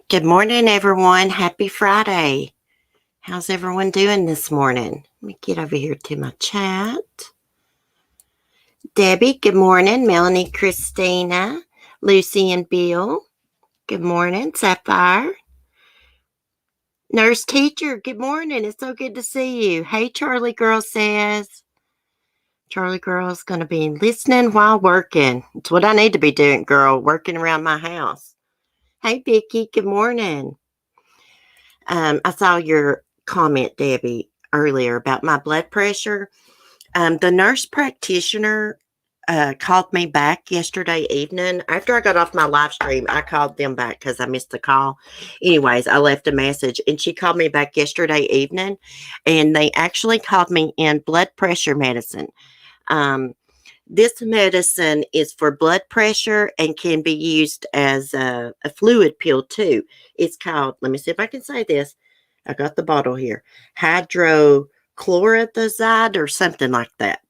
Good morning, everyone. Happy Friday. How's everyone doing this morning? Let me get over here to my chat. Debbie, good morning. Melanie, Christina, Lucy, and Bill. Good morning. Sapphire. Nurse teacher, good morning. It's so good to see you. Hey, Charlie Girl says. Charlie Girl's going to be listening while working. It's what I need to be doing, girl, working around my house. Hey, Vicki, good morning. I saw your comment, Debbie, earlier about my blood pressure. The nurse practitioner called me back yesterday evening. After I got off my live stream, I called them back because I missed the call. Anyways, I left a message and she called me back yesterday evening and they actually called me in blood pressure medicine. Um, this medicine is for blood pressure and can be used as a fluid pill too. It's called, let me see if I can say this. I got the bottle here. Hydrochlorothiazide or something like that.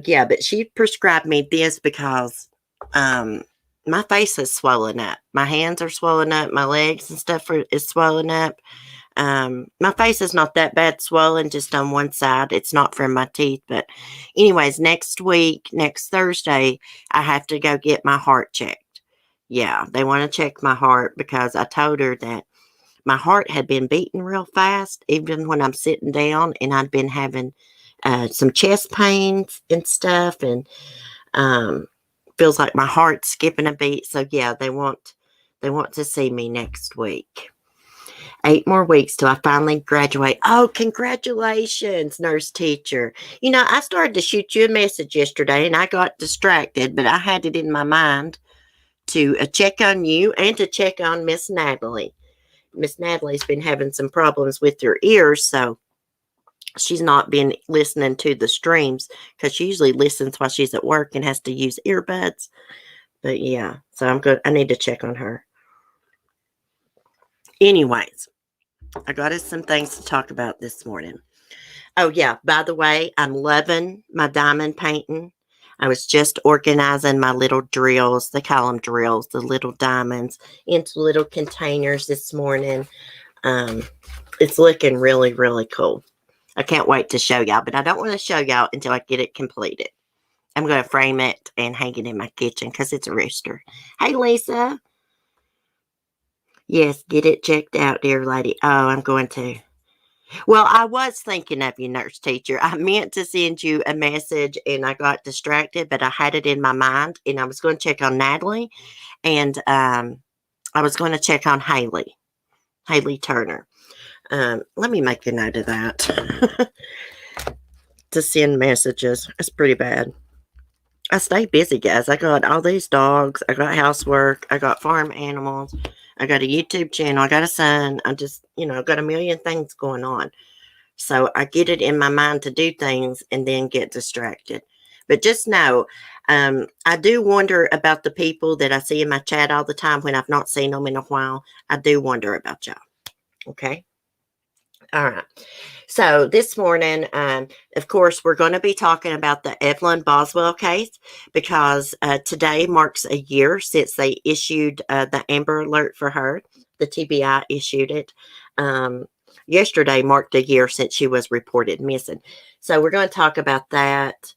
Yeah, but she prescribed me this because my face is swollen up. My hands are swollen up. My legs and stuff is swollen up. My face is not that bad swollen, just on one side. It's not from my teeth. But anyways, next week, next Thursday, I have to go get my heart checked. Yeah, they want to check my heart because I told her that my heart had been beating real fast, even when I'm sitting down, and I'd been having some chest pains and stuff, and feels like my heart's skipping a beat. So yeah, they want to see me next week. 8 more weeks till I finally graduate. Oh, congratulations, nurse teacher. You know, I started to shoot you a message yesterday and I got distracted, but I had it in my mind to check on you and to check on Miss Natalie. Miss Natalie's been having some problems with her ears, so she's not been listening to the streams because she usually listens while she's at work and has to use earbuds. But yeah, so I'm good. I need to check on her. Anyways, I got us some things to talk about this morning. Oh, yeah, by the way, I'm loving my diamond painting. I was just organizing my little drills, they call them drills, the little diamonds, into little containers this morning. It's looking really, really cool. I can't wait to show y'all, but I don't want to show y'all until I get it completed. I'm going to frame it and hang it in my kitchen because it's a rooster. Hey, Lisa. Yes, get it checked out, dear lady. Oh, I'm going to. Well, I was thinking of you, nurse teacher. I meant to send you a message and I got distracted, but I had it in my mind and I was going to check on Natalie and I was going to check on Haley Turner. Let me make a note of that to send messages. It's pretty bad. I stay busy, guys. I got all these dogs. I got housework. I got farm animals. I got a YouTube channel. I got a son. I just, got a million things going on. So I get it in my mind to do things and then get distracted. But just know, I do wonder about the people that I see in my chat all the time when I've not seen them in a while. I do wonder about y'all. Okay. All right. So this morning, of course, we're going to be talking about the Evelyn Boswell case because today marks a year since they issued the Amber Alert for her. The TBI issued it. Yesterday marked a year since she was reported missing. So we're going to talk about that.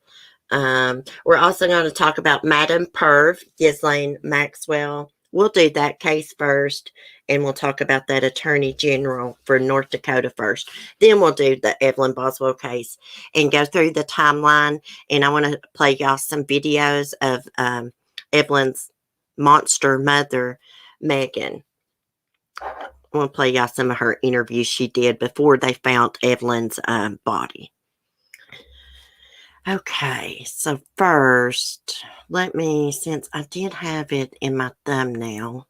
We're also going to talk about Madam Perv, Ghislaine Maxwell. We'll do that case first, and we'll talk about that Attorney General for North Dakota first. Then we'll do the Evelyn Boswell case and go through the timeline. And I want to play y'all some videos of Evelyn's monster mother, Megan. I want to play y'all some of her interviews she did before they found Evelyn's body. Okay, so first, since I did have it in my thumbnail,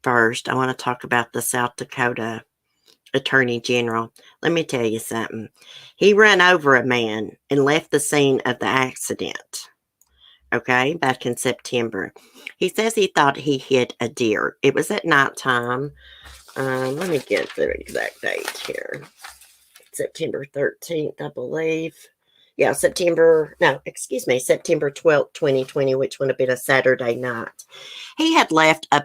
first, I want to talk about the South Dakota Attorney General. Let me tell you something. He ran over a man and left the scene of the accident, okay, back in September. He says he thought he hit a deer. It was at nighttime. Let me get the exact date here. September 13th, I believe. Yeah, September 12th, 2020, which would have been a Saturday night. He had left a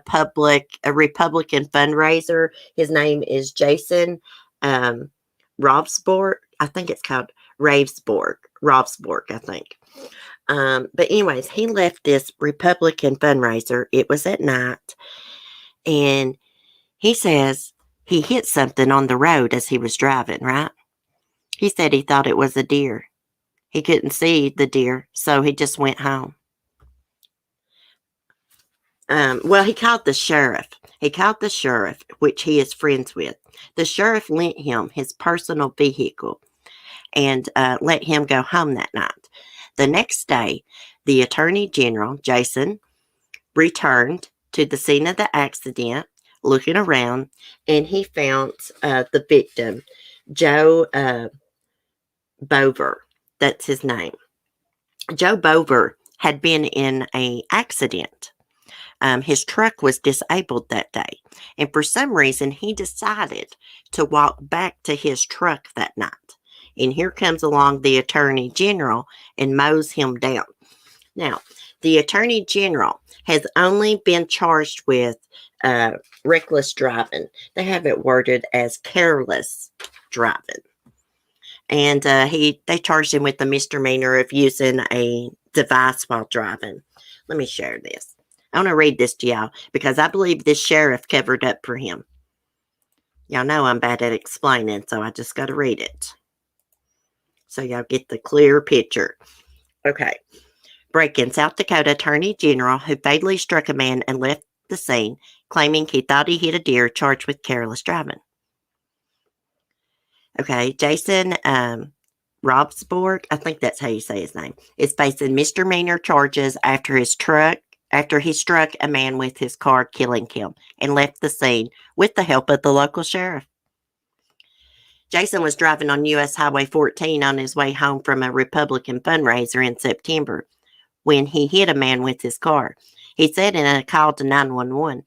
Republican fundraiser. His name is Jason um, Ravsborg. I think it's called Ravsborg, I think. But anyways, he left this Republican fundraiser. It was at night, and he says he hit something on the road as he was driving, right? He said he thought it was a deer. He couldn't see the deer, so he just went home. Well, he called the sheriff. He called the sheriff, which he is friends with. The sheriff lent him his personal vehicle and let him go home that night. The next day, the attorney general, Jason, returned to the scene of the accident, looking around, and he found the victim, Joe Bover. That's his name. Joe Bover had been in an accident. His truck was disabled that day, and for some reason, he decided to walk back to his truck that night. And here comes along the attorney general and mows him down. Now, the attorney general has only been charged with reckless driving. They have it worded as careless driving. And they charged him with the misdemeanor of using a device while driving. Let me share this. I want to read this to y'all because I believe this sheriff covered up for him. Y'all know I'm bad at explaining, so I just got to read it. So y'all get the clear picture. Okay. Break-in. South Dakota Attorney General who fatally struck a man and left the scene, claiming he thought he hit a deer, charged with careless driving. Okay. Jason Robsborg, I think that's how you say his name, is facing misdemeanor charges after he struck a man with his car, killing him, and left the scene with the help of the local sheriff. Jason was driving on U.S. Highway 14 on his way home from a Republican fundraiser in September when he hit a man with his car. He said in a call to 911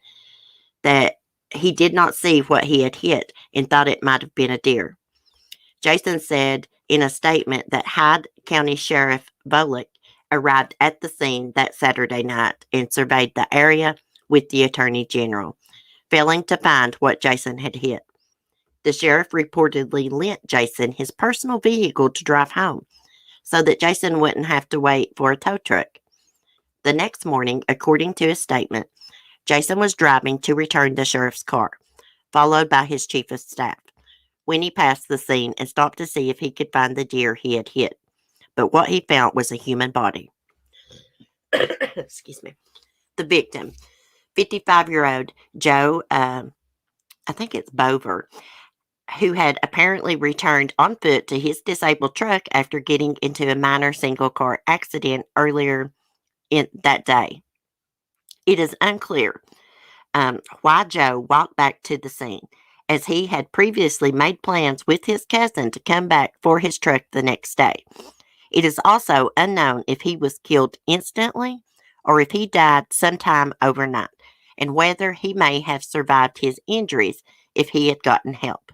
that he did not see what he had hit and thought it might have been a deer. Jason said in a statement that Hyde County Sheriff Bullock arrived at the scene that Saturday night and surveyed the area with the Attorney General, failing to find what Jason had hit. The sheriff reportedly lent Jason his personal vehicle to drive home so that Jason wouldn't have to wait for a tow truck. The next morning, according to his statement, Jason was driving to return the sheriff's car, followed by his chief of staff, when he passed the scene and stopped to see if he could find the deer he had hit. But what he found was a human body. Excuse me. The victim, 55-year-old Joe, I think it's Bover, who had apparently returned on foot to his disabled truck after getting into a minor single-car accident earlier in that day. It is unclear why Joe walked back to the scene, as he had previously made plans with his cousin to come back for his truck the next day. It is also unknown if he was killed instantly or if he died sometime overnight, and whether he may have survived his injuries if he had gotten help.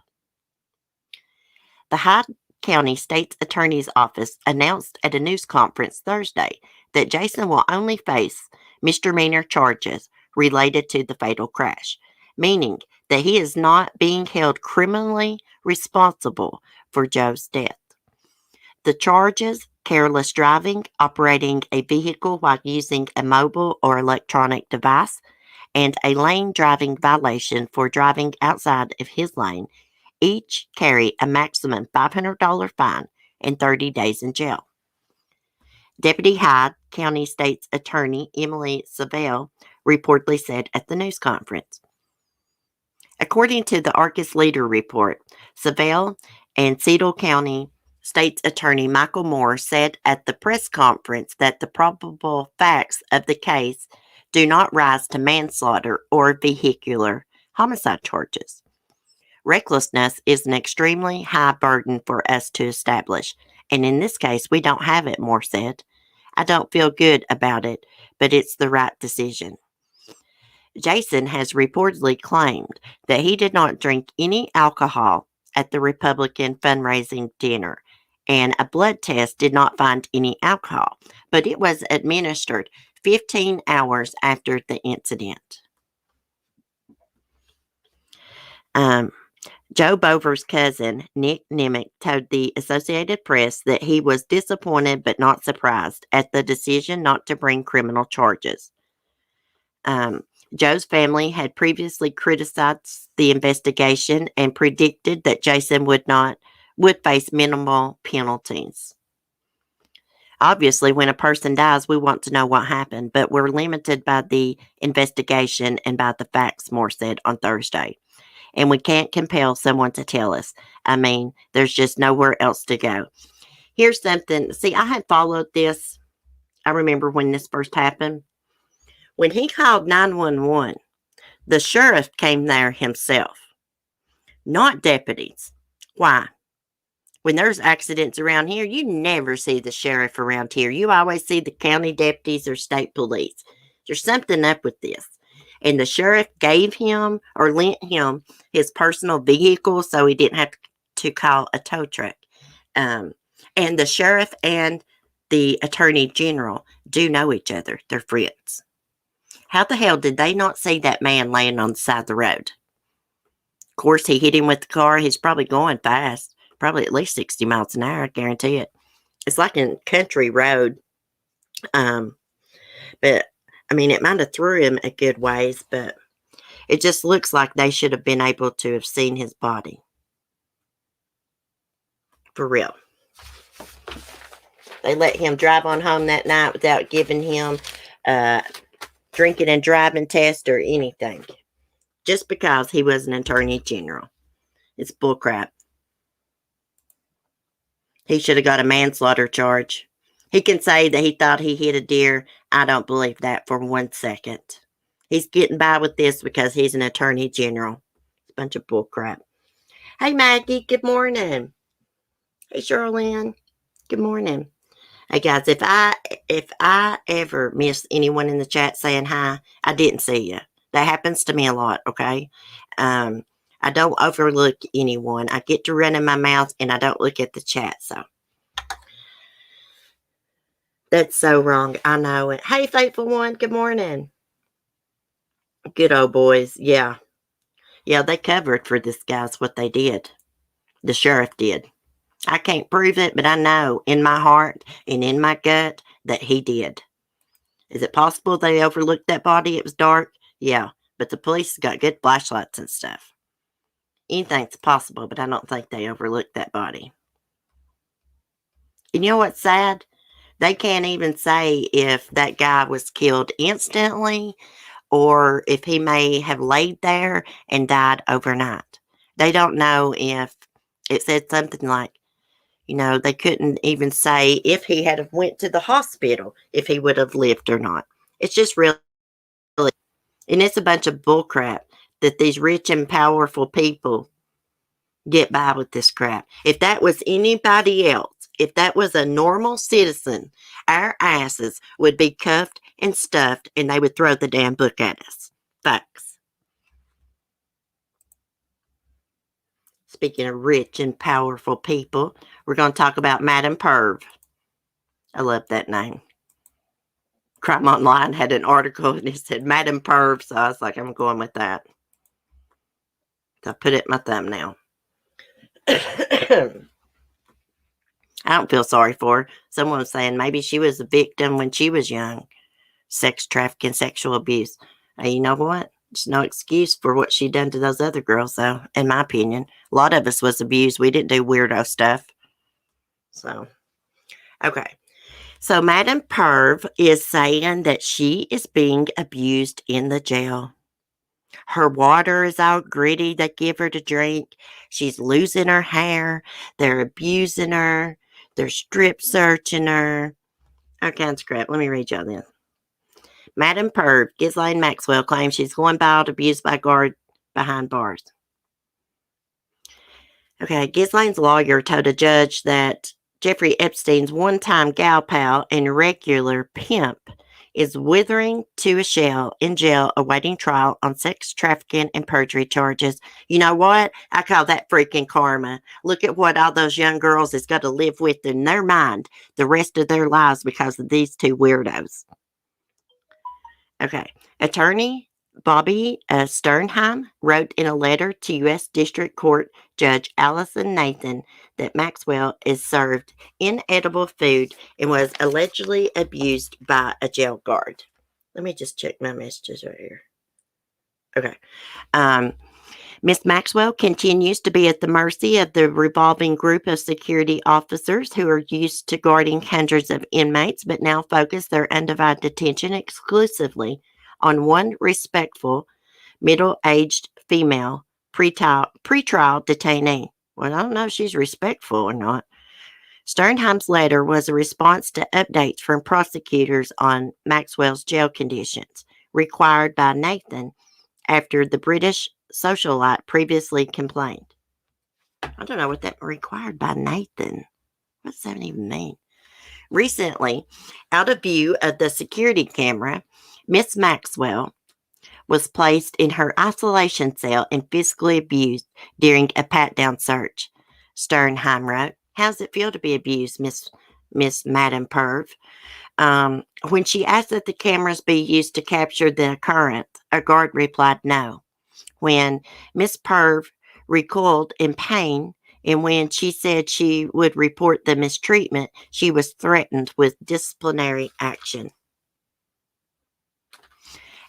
The Hyde County State's Attorney's Office announced at a news conference Thursday that Jason will only face misdemeanor charges related to the fatal crash, meaning that he is not being held criminally responsible for Joe's death. The charges: careless driving, operating a vehicle while using a mobile or electronic device, and a lane driving violation for driving outside of his lane, each carry a maximum $500 fine and 30 days in jail. Deputy Hyde County State's Attorney Emily Savelle reportedly said at the news conference. According to the Arcus Leader report, Savelle and Cedar County State's Attorney Michael Moore said at the press conference that the probable facts of the case do not rise to manslaughter or vehicular homicide charges. Recklessness is an extremely high burden for us to establish, and in this case, we don't have it, Moore said. I don't feel good about it, but it's the right decision. Jason has reportedly claimed that he did not drink any alcohol at the Republican fundraising dinner and a blood test did not find any alcohol, but it was administered 15 hours after the incident. Um, Joe Bover's cousin, Nick Nimick, told the Associated Press that he was disappointed but not surprised at the decision not to bring criminal charges. Um, Joe's family had previously criticized the investigation and predicted that Jason would face minimal penalties. Obviously, when a person dies, we want to know what happened, but we're limited by the investigation and by the facts, Moore said on Thursday. And we can't compel someone to tell us. I mean, there's just nowhere else to go. Here's something. See, I had followed this. I remember when this first happened. When he called 911, the sheriff came there himself, not deputies. Why? When there's accidents around here, you never see the sheriff around here. You always see the county deputies or state police. There's something up with this. And the sheriff gave him or lent him his personal vehicle so he didn't have to call a tow truck. And the sheriff and the attorney general do know each other. They're friends. How the hell did they not see that man laying on the side of the road? Of course, he hit him with the car. He's probably going fast. Probably at least 60 miles an hour, I guarantee it. It's like a country road. But, I mean, it might have threw him a good ways, but it just looks like they should have been able to have seen his body. For real. They let him drive on home that night without giving him a drinking and driving test or anything. Just because he was an attorney general. It's bullcrap. He should have got a manslaughter charge. He can say that he thought he hit a deer. I don't believe that for 1 second. He's getting by with this because he's an attorney general. It's a bunch of bullcrap. Hey, Maggie. Good morning. Hey, Charlene. Good morning. Hey, guys, if I ever miss anyone in the chat saying hi, I didn't see you. That happens to me a lot, okay? I don't overlook anyone. I get to running my mouth and I don't look at the chat. So that's so wrong. I know it. Hey, faithful one. Good morning. Good old boys. Yeah. Yeah, they covered for this guy's what they did. The sheriff did. I can't prove it, but I know in my heart and in my gut that he did. Is it possible they overlooked that body? It was dark. Yeah, but the police got good flashlights and stuff. Anything's possible, but I don't think they overlooked that body. And you know what's sad? They can't even say if that guy was killed instantly or if he may have laid there and died overnight. They don't know if it said something like, they couldn't even say if he had went to the hospital, if he would have lived or not. It's just really, and it's a bunch of bullcrap that these rich and powerful people get by with this crap. If that was anybody else, if that was a normal citizen, our asses would be cuffed and stuffed and they would throw the damn book at us. Facts. Speaking of rich and powerful people, we're going to talk about Madam Perv. I love that name. Crime Online had an article and it said Madam Perv, so I was like, I'm going with that. So I put it in my thumbnail. I don't feel sorry for her. Someone was saying maybe she was a victim when she was young. Sex trafficking, sexual abuse. You know what? There's no excuse for what she done to those other girls, though, in my opinion. A lot of us was abused. We didn't do weirdo stuff. So, okay. So, Madam Perv is saying that she is being abused in the jail. Her water is all gritty. They give her to drink. She's losing her hair. They're abusing her. They're strip searching her. All kinds of crap. Let me read y'all this. Madam Perv, Ghislaine Maxwell, claims she's going wild, abused by guard behind bars. Okay, Ghislaine's lawyer told a judge that Jeffrey Epstein's one-time gal pal and regular pimp is withering to a shell in jail awaiting trial on sex trafficking and perjury charges. You know what? I call that freaking karma. Look at what all those young girls has got to live with in their mind the rest of their lives because of these two weirdos. Okay. Attorney Bobby Sternheim wrote in a letter to U.S. District Court Judge Allison Nathan that Maxwell is served inedible food and was allegedly abused by a jail guard. Let me just check my messages right here. Okay. Um, Miss Maxwell continues to be at the mercy of the revolving group of security officers who are used to guarding hundreds of inmates, but now focus their undivided attention exclusively on one respectful, middle-aged female pretrial detainee. Well, I don't know if she's respectful or not. Sternheim's letter was a response to updates from prosecutors on Maxwell's jail conditions, required by Nathan after the British socialite previously complained. I don't know what that required by Nathan. What does that even mean? Recently, out of view of the security camera, Miss Maxwell was placed in her isolation cell and physically abused during a pat-down search. Sternheim wrote, "How's it feel to be abused, Miss Madam Perv?" When she asked that the cameras be used to capture the occurrence, a guard replied no. When Miss Perv recoiled in pain, and when she said she would report the mistreatment, she was threatened with disciplinary action.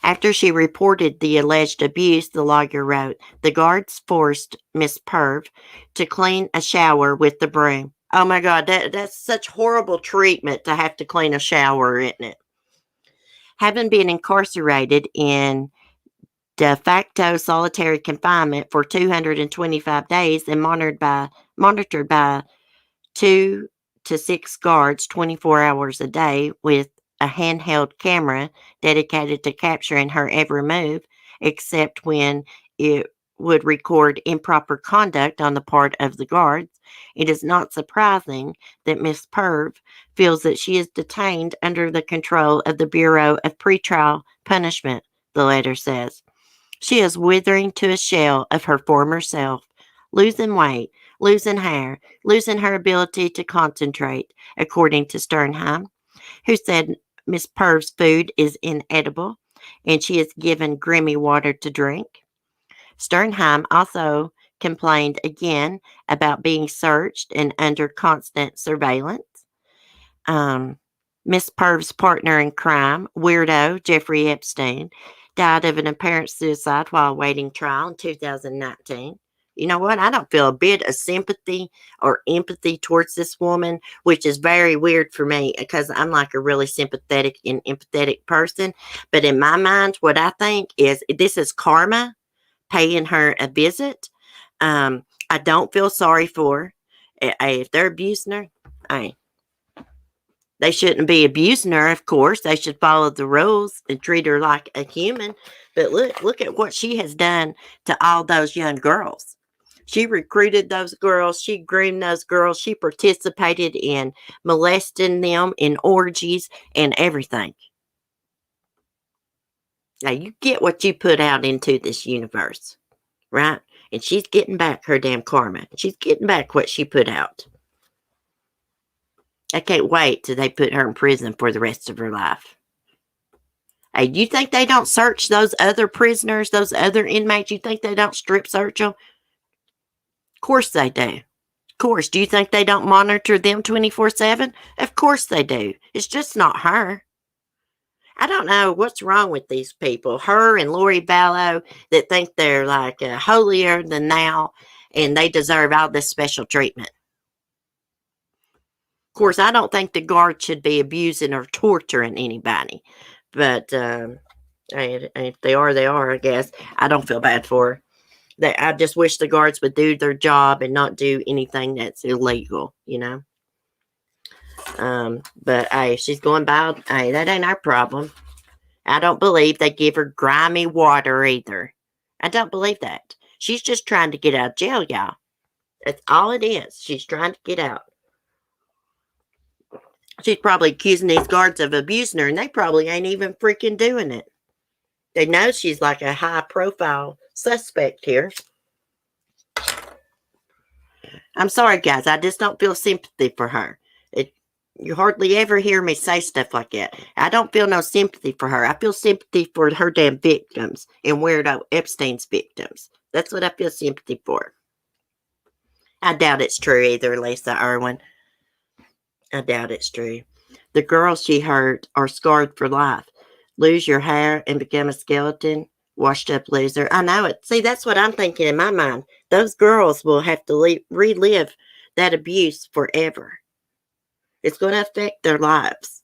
After she reported the alleged abuse, the lawyer wrote, the guards forced Miss Perv to clean a shower with the broom. Oh my God, that's such horrible treatment to have to clean a shower, isn't it? Having been incarcerated in de facto solitary confinement for 225 days and monitored by 2 to 6 guards 24 hours a day with a handheld camera dedicated to capturing her every move, except when it would record improper conduct on the part of the guards. It is not surprising that Miss Perv feels that she is detained under the control of the Bureau of Pretrial Punishment, the letter says. She is withering to a shell of her former self, losing weight, losing hair, losing her ability to concentrate, according to Sternheim, who said Miss Perv's food is inedible and she is given grimy water to drink. Sternheim also complained again about being searched and under constant surveillance. Miss Perv's partner in crime, weirdo Jeffrey Epstein, died of an apparent suicide while awaiting trial in 2019. You know what? I don't feel a bit of sympathy or empathy towards this woman, which is very weird for me because I'm like a really sympathetic and empathetic person. But in my mind, what I think is this is karma paying her a visit. I don't feel sorry for her. If they're abusing her, they shouldn't be abusing her, of course. They should follow the rules and treat her like a human. But look at what she has done to all those young girls. She recruited those girls. She groomed those girls. She participated in molesting them in orgies and everything. Now, you get what you put out into this universe, right? And she's getting back her damn karma. She's getting back what she put out. I can't wait till they put her in prison for the rest of her life. Hey, you think they don't search those other prisoners, those other inmates? You think they don't strip search them? Of course they do. Of course. Do you think they don't monitor them 24/7? Of course they do. It's just not her. I don't know what's wrong with these people, her and Lori Vallow, that think they're like holier than thou and they deserve all this special treatment. Of course, I don't think the guard should be abusing or torturing anybody. But if they are, they are, I guess. I don't feel bad for her. I just wish the guards would do their job and not do anything that's illegal, you know. But hey, she's going by. Hey, that ain't our problem. I don't believe they give her grimy water either. I don't believe that. She's just trying to get out of jail, y'all. That's all it is. She's trying to get out. She's probably accusing these guards of abusing her, and they probably ain't even freaking doing it. They know she's like a high profile suspect here. I'm sorry, guys. I just don't feel sympathy for her. It, you hardly ever hear me say stuff like that. I don't feel no sympathy for her. I feel sympathy for her damn victims and Weirdo Epstein's victims. That's what I feel sympathy for. I doubt it's true either, Lisa Irwin. I doubt it's true. The girls she hurt are scarred for life. Lose your hair and become a skeleton, washed up loser. I know it. See, that's what I'm thinking in my mind. Those girls will have to relive that abuse forever. It's going to affect their lives.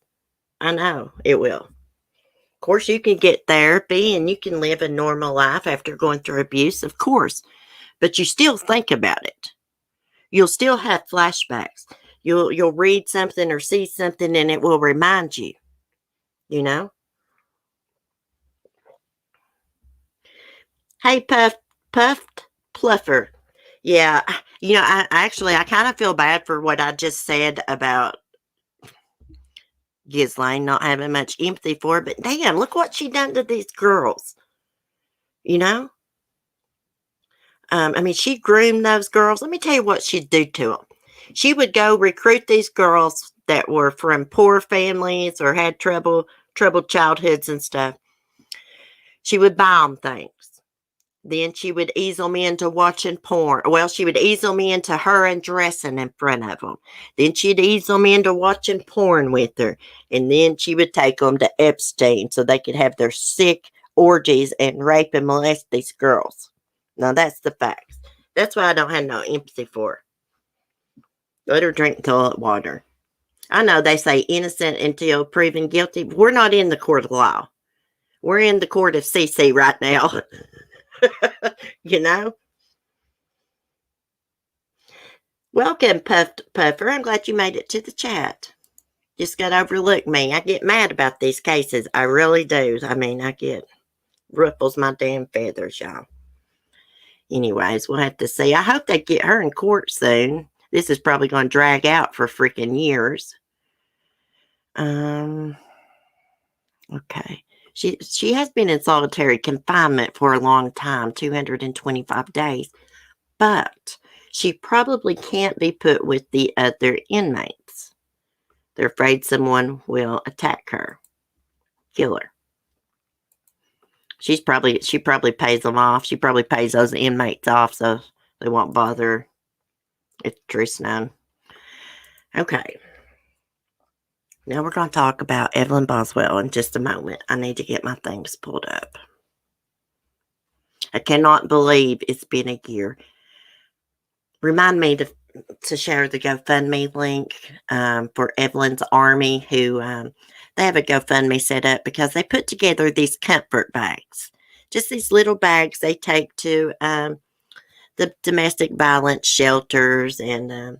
I know it will. Of course, you can get therapy and you can live a normal life after going through abuse, of course, but you still think about it. You'll still have flashbacks. You'll read something or see something and it will remind you, you know? Hey, Puffed Pluffer. Yeah, I kind of feel bad for what I just said about Ghislaine not having much empathy for her, but damn, look what she done to these girls, you know? I mean, she groomed those girls. Let me tell you what she'd do to them. She would go recruit these girls that were from poor families or had troubled childhoods and stuff. She would buy them things. Then she would ease them into watching porn. Well, she would ease them into her undressing in front of them. Then she'd ease them into watching porn with her. And then she would take them to Epstein so they could have their sick orgies and rape and molest these girls. Now, that's the facts. That's why I don't have no empathy for her. Let her drink toilet water. I know they say innocent until proven guilty. But we're not in the court of law. We're in the court of CC right now. You know? Welcome, Puffed Puffer. I'm glad you made it to the chat. Just got to overlook me. I get mad about these cases. I really do. I mean, I get ruffles my damn feathers, y'all. Anyways, we'll have to see. I hope they get her in court soon. This is probably going to drag out for freaking years. Okay. She has been in solitary confinement for a long time, 225 days, but she probably can't be put with the other inmates. They're afraid someone will attack her, kill her. She probably pays them off. She probably pays those inmates off so they won't bother her. If the truth's known. Okay. Now we're going to talk about Evelyn Boswell in just a moment. I need to get my things pulled up. I cannot believe it's been a year. Remind me to share the GoFundMe link for Evelyn's Army, who they have a GoFundMe set up because they put together these comfort bags. Just these little bags they take to the domestic violence shelters and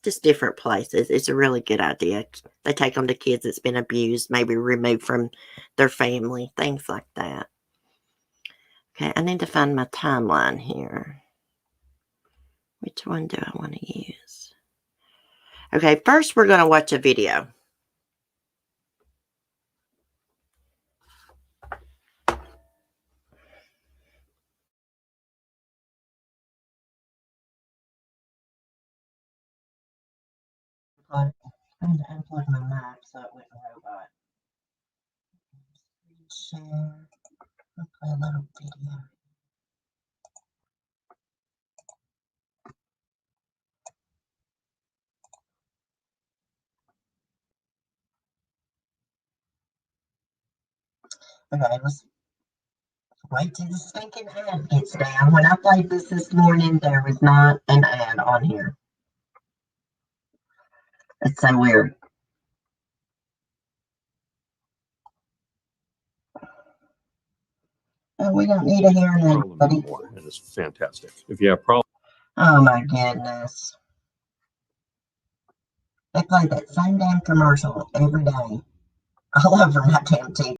just different places. It's a really good idea. They take them to kids that's been abused, maybe removed from their family, things like that. Okay, I need to find my timeline here. Which one do I want to use? Okay, first we're going to watch a video. I need to unplug my mic so it wouldn't robot. Share. I'll play a little video. Okay, let's wait till the stinking ad gets down. When I played this morning, there was not an ad on here. It's so weird. Oh, we don't need a hearing aid, buddy. And it's fantastic. If you have problems. Oh my goodness. They play that same damn commercial every day. All over my damn TV.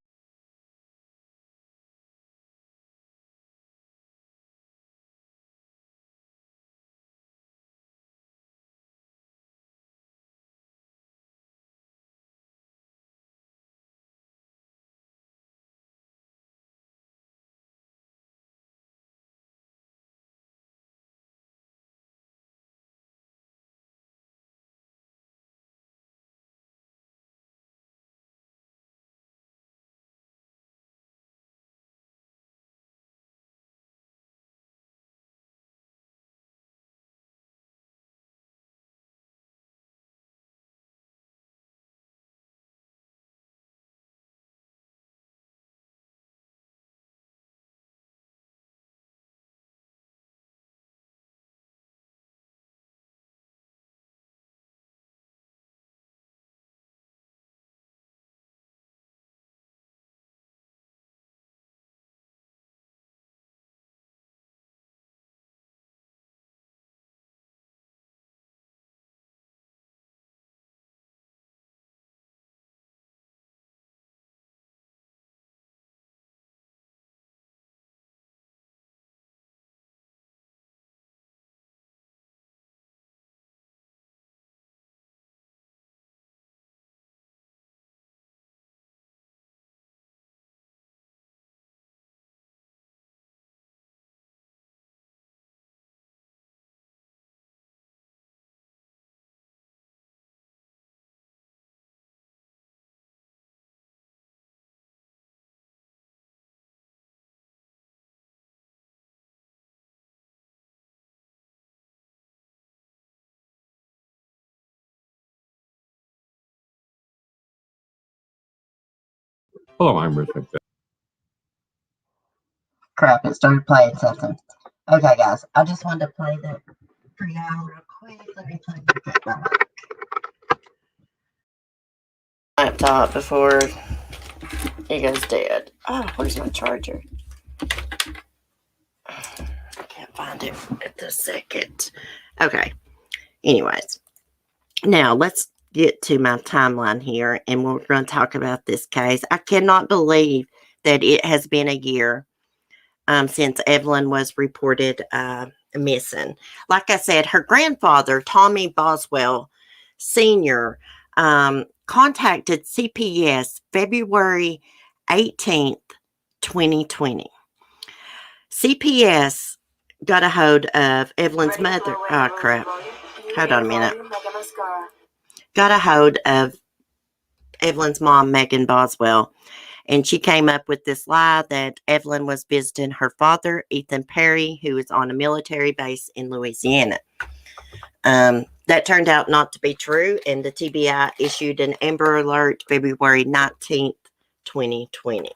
Hello, I'm Rich McVeigh. Crap, it started playing something. Okay, guys, I just wanted to play that for y'all real quick. Let me play my laptop before it goes dead. Oh, where's my charger? I can't find it at this second. Okay, anyways. Now, let's get to my timeline here, and we're going to talk about this case. I cannot believe that it has been a year since Evelyn was reported missing. Like I said, her grandfather, Tommy Boswell Sr., contacted CPS February 18th, 2020. CPS got a hold of Evelyn's mother. Oh, crap. Hold on a minute. Got a hold of Evelyn's mom, Megan Boswell, and she came up with this lie that Evelyn was visiting her father, Ethan Perry, who is on a military base in Louisiana. That turned out not to be true, and the TBI issued an Amber Alert February 19th, 2020.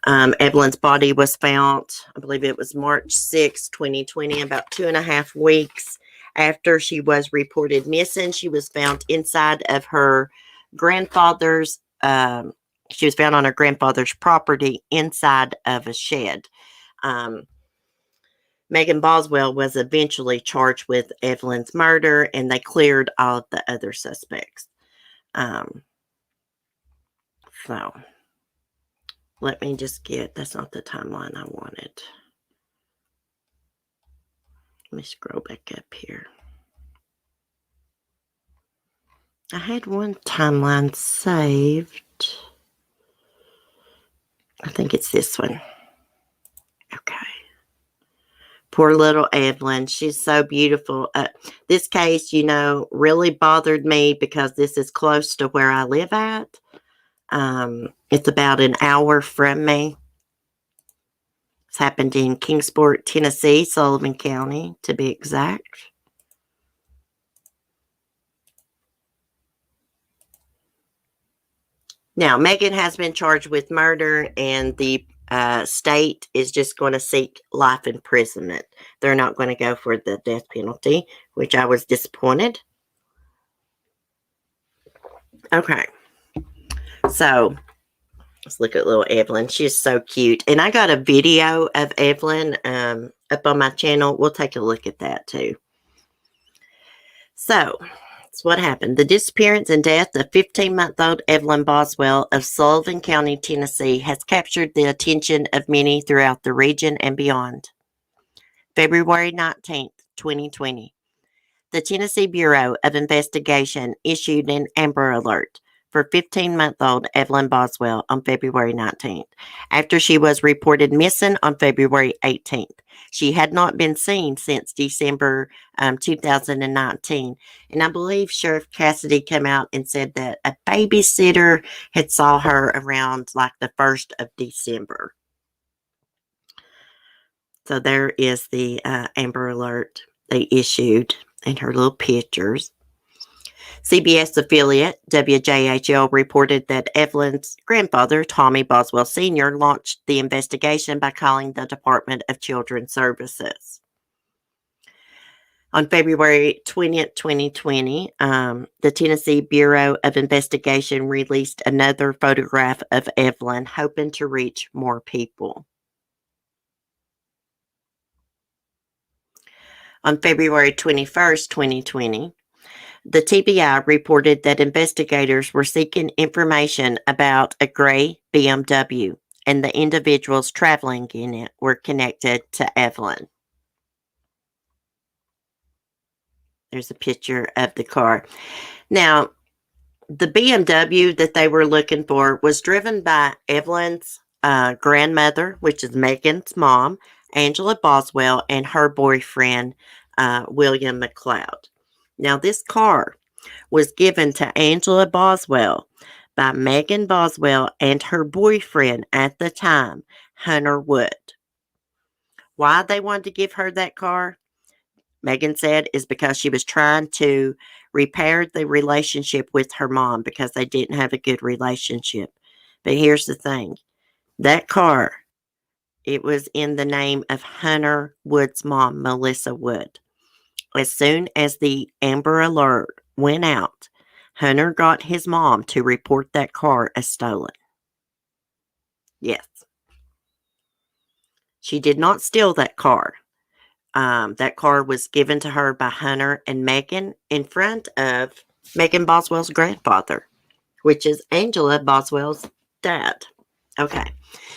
Evelyn's body was found, I believe it was March 6, 2020, about 2.5 weeks after she was reported missing. She was found inside of her grandfather's, she was found on her grandfather's property inside of a shed. Megan Boswell was eventually charged with Evelyn's murder, and they cleared all of the other suspects. So, let me just get, that's not the timeline I wanted. Let me scroll back up here. I had one timeline saved. I think it's this one. Okay. Poor little Evelyn. She's so beautiful. This case, really bothered me because this is close to where I live at. It's about an hour from me. It's happened in Kingsport, Tennessee, Sullivan County, to be exact. Now, Megan has been charged with murder, and the state is just going to seek life imprisonment. They're not going to go for the death penalty, which I was disappointed. Okay. So, let's look at little Evelyn. She's so cute. And I got a video of Evelyn up on my channel. We'll take a look at that too. So, that's what happened. The disappearance and death of 15-month-old Evelyn Boswell of Sullivan County, Tennessee has captured the attention of many throughout the region and beyond. February 19th, 2020. The Tennessee Bureau of Investigation issued an Amber Alert for 15-month-old Evelyn Boswell on February 19th, after she was reported missing on February 18th. She had not been seen since December 2019, and I believe Sheriff Cassidy came out and said that a babysitter had saw her around like the 1st of December. So there is the Amber Alert they issued and her little pictures. CBS affiliate WJHL reported that Evelyn's grandfather, Tommy Boswell Sr., launched the investigation by calling the Department of Children's Services. On February 20th, 2020, the Tennessee Bureau of Investigation released another photograph of Evelyn, hoping to reach more people. On February 21st, 2020, the TBI reported that investigators were seeking information about a gray BMW, and the individuals traveling in it were connected to Evelyn. There's a picture of the car. Now, the BMW that they were looking for was driven by Evelyn's grandmother, which is Megan's mom, Angela Boswell, and her boyfriend, William McLeod. Now, this car was given to Angela Boswell by Megan Boswell and her boyfriend at the time, Hunter Wood. Why they wanted to give her that car, Megan said, is because she was trying to repair the relationship with her mom because they didn't have a good relationship. But here's the thing. That car, it was in the name of Hunter Wood's mom, Melissa Wood. As soon as the Amber Alert went out, Hunter got his mom to report that car as stolen. Yes. She did not steal that car. That car was given to her by Hunter and Megan in front of Megan Boswell's grandfather, which is Angela Boswell's dad. Okay.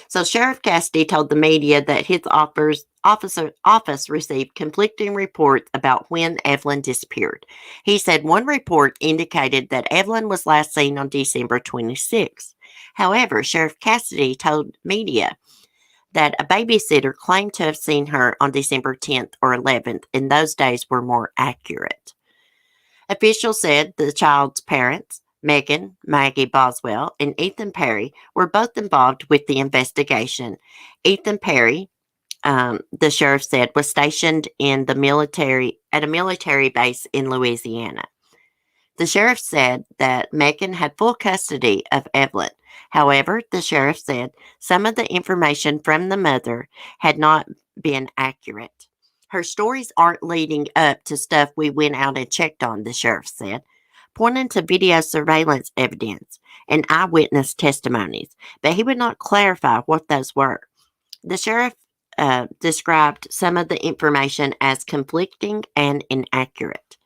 So Sheriff Cassidy told the media that his office received conflicting reports about when Evelyn disappeared. He said one report indicated that Evelyn was last seen on December 26th. However, Sheriff Cassidy told media that a babysitter claimed to have seen her on December 10th or 11th, and those days were more accurate. Officials said the child's parents, Megan, Maggie Boswell, and Ethan Perry, were both involved with the investigation. Ethan Perry, the sheriff said, was stationed in the military at a military base in Louisiana. The sheriff said that Megan had full custody of Evelyn. However, the sheriff said some of the information from the mother had not been accurate. Her stories aren't leading up to stuff we went out and checked on, the sheriff said, pointing to video surveillance evidence and eyewitness testimonies, but he would not clarify what those were. The sheriff described some of the information as conflicting and inaccurate.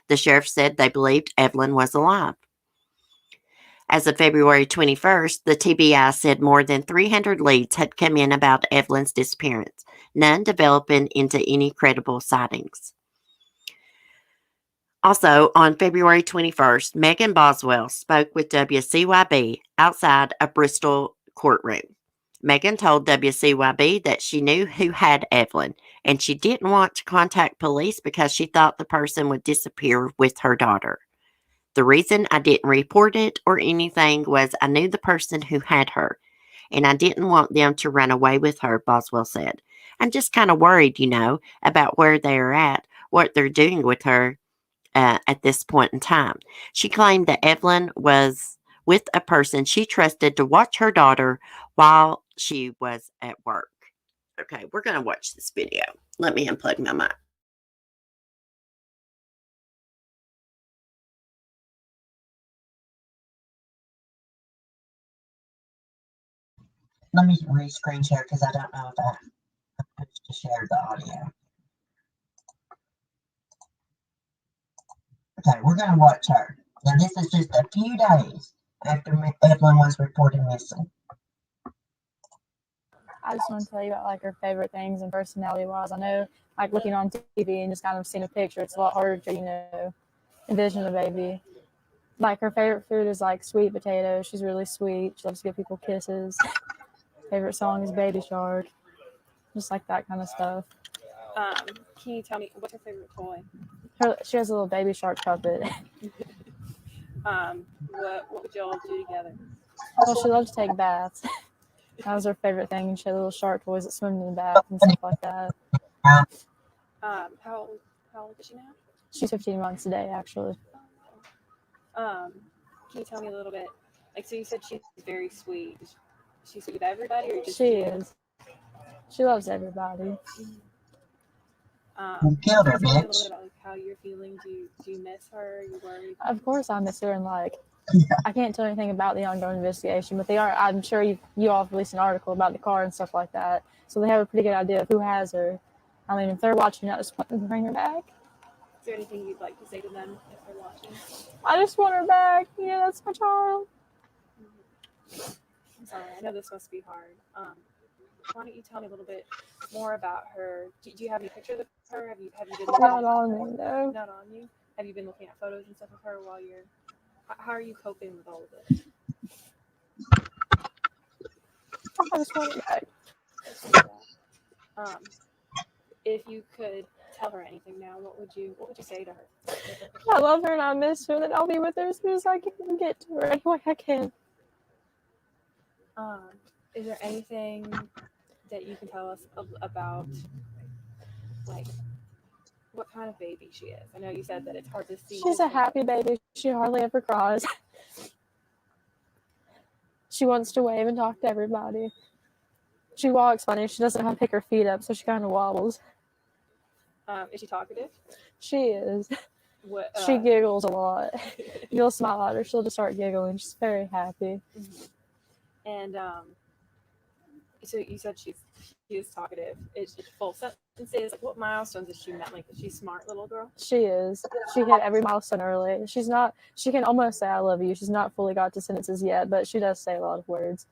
The sheriff said they believed Evelyn was alive. As of February 21st, the TBI said more than 300 leads had come in about Evelyn's disappearance, none developing into any credible sightings. Also, on February 21st, Megan Boswell spoke with WCYB outside a Bristol courtroom. Megan told WCYB that she knew who had Evelyn, and she didn't want to contact police because she thought the person would disappear with her daughter. The reason I didn't report it or anything was I knew the person who had her, and I didn't want them to run away with her, Boswell said. I'm just kind of worried, about where they're at, what they're doing with her at this point in time. She claimed that Evelyn was with a person she trusted to watch her daughter while she was at work. Okay, we're going to watch this video. Let me unplug my mic. Let me re-screen share because I don't know if I pushed to share the audio. Okay, we're going to watch her. Now, this is just a few days after Evelyn was reported missing. I just want to tell you about like her favorite things and personality wise. I know like looking on TV and just kind of seeing a picture, it's a lot harder to, envision a baby. Like her favorite food is like sweet potatoes. She's really sweet. She loves to give people kisses. Favorite song is Baby Shark. Just like that kind of stuff. Can you tell me what's her favorite toy? She has a little baby shark puppet. What would y'all do together? Well, she loves to take baths. That was her favorite thing. She had little shark toys that swim in the bath and stuff like that. How old is she now? She's 15 months today, actually. Can you tell me a little bit? Like, so you said she's very sweet. She's sweet with everybody, or just She is. She loves everybody. You killed her, tell me a little bitch. bit about like, how you're feeling. Do you miss her? Are you worried? Of course, I miss her, and I can't tell anything about the ongoing investigation, but they are. I'm sure you all have released an article about the car and stuff like that, so they have a pretty good idea of who has her. I mean, if they're watching, I just want them to bring her back. Is there anything you'd like to say to them if they're watching? I just want her back. That's my child. I'm sorry, I know this must be hard. Why don't you tell me a little bit more about her? Do you have any pictures of her? Have you been looking Not on me, though. Not on you? Have you been looking at photos and stuff of her while you're? How are you coping with all of it? I just want her back. If you could tell her anything now, what would you say to her? I love her and I miss her, and I'll be with her as soon as I can get to her any way I can. Is there anything that you can tell us about, like, what kind of baby she is? I know you said that it's hard to see. She's a happy baby. She hardly ever cries. She wants to wave and talk to everybody. She walks funny. She doesn't know how to pick her feet up, so she kind of wobbles. Is she talkative? She is. What? She giggles a lot. You'll smile at her, she'll just start giggling. She's very happy. And so you said she is talkative. Is she full sentences? Like, what milestones has she met? Like, is she a smart little girl? She is. She hit every milestone early. She can almost say I love you. She's not fully got to sentences yet, but she does say a lot of words.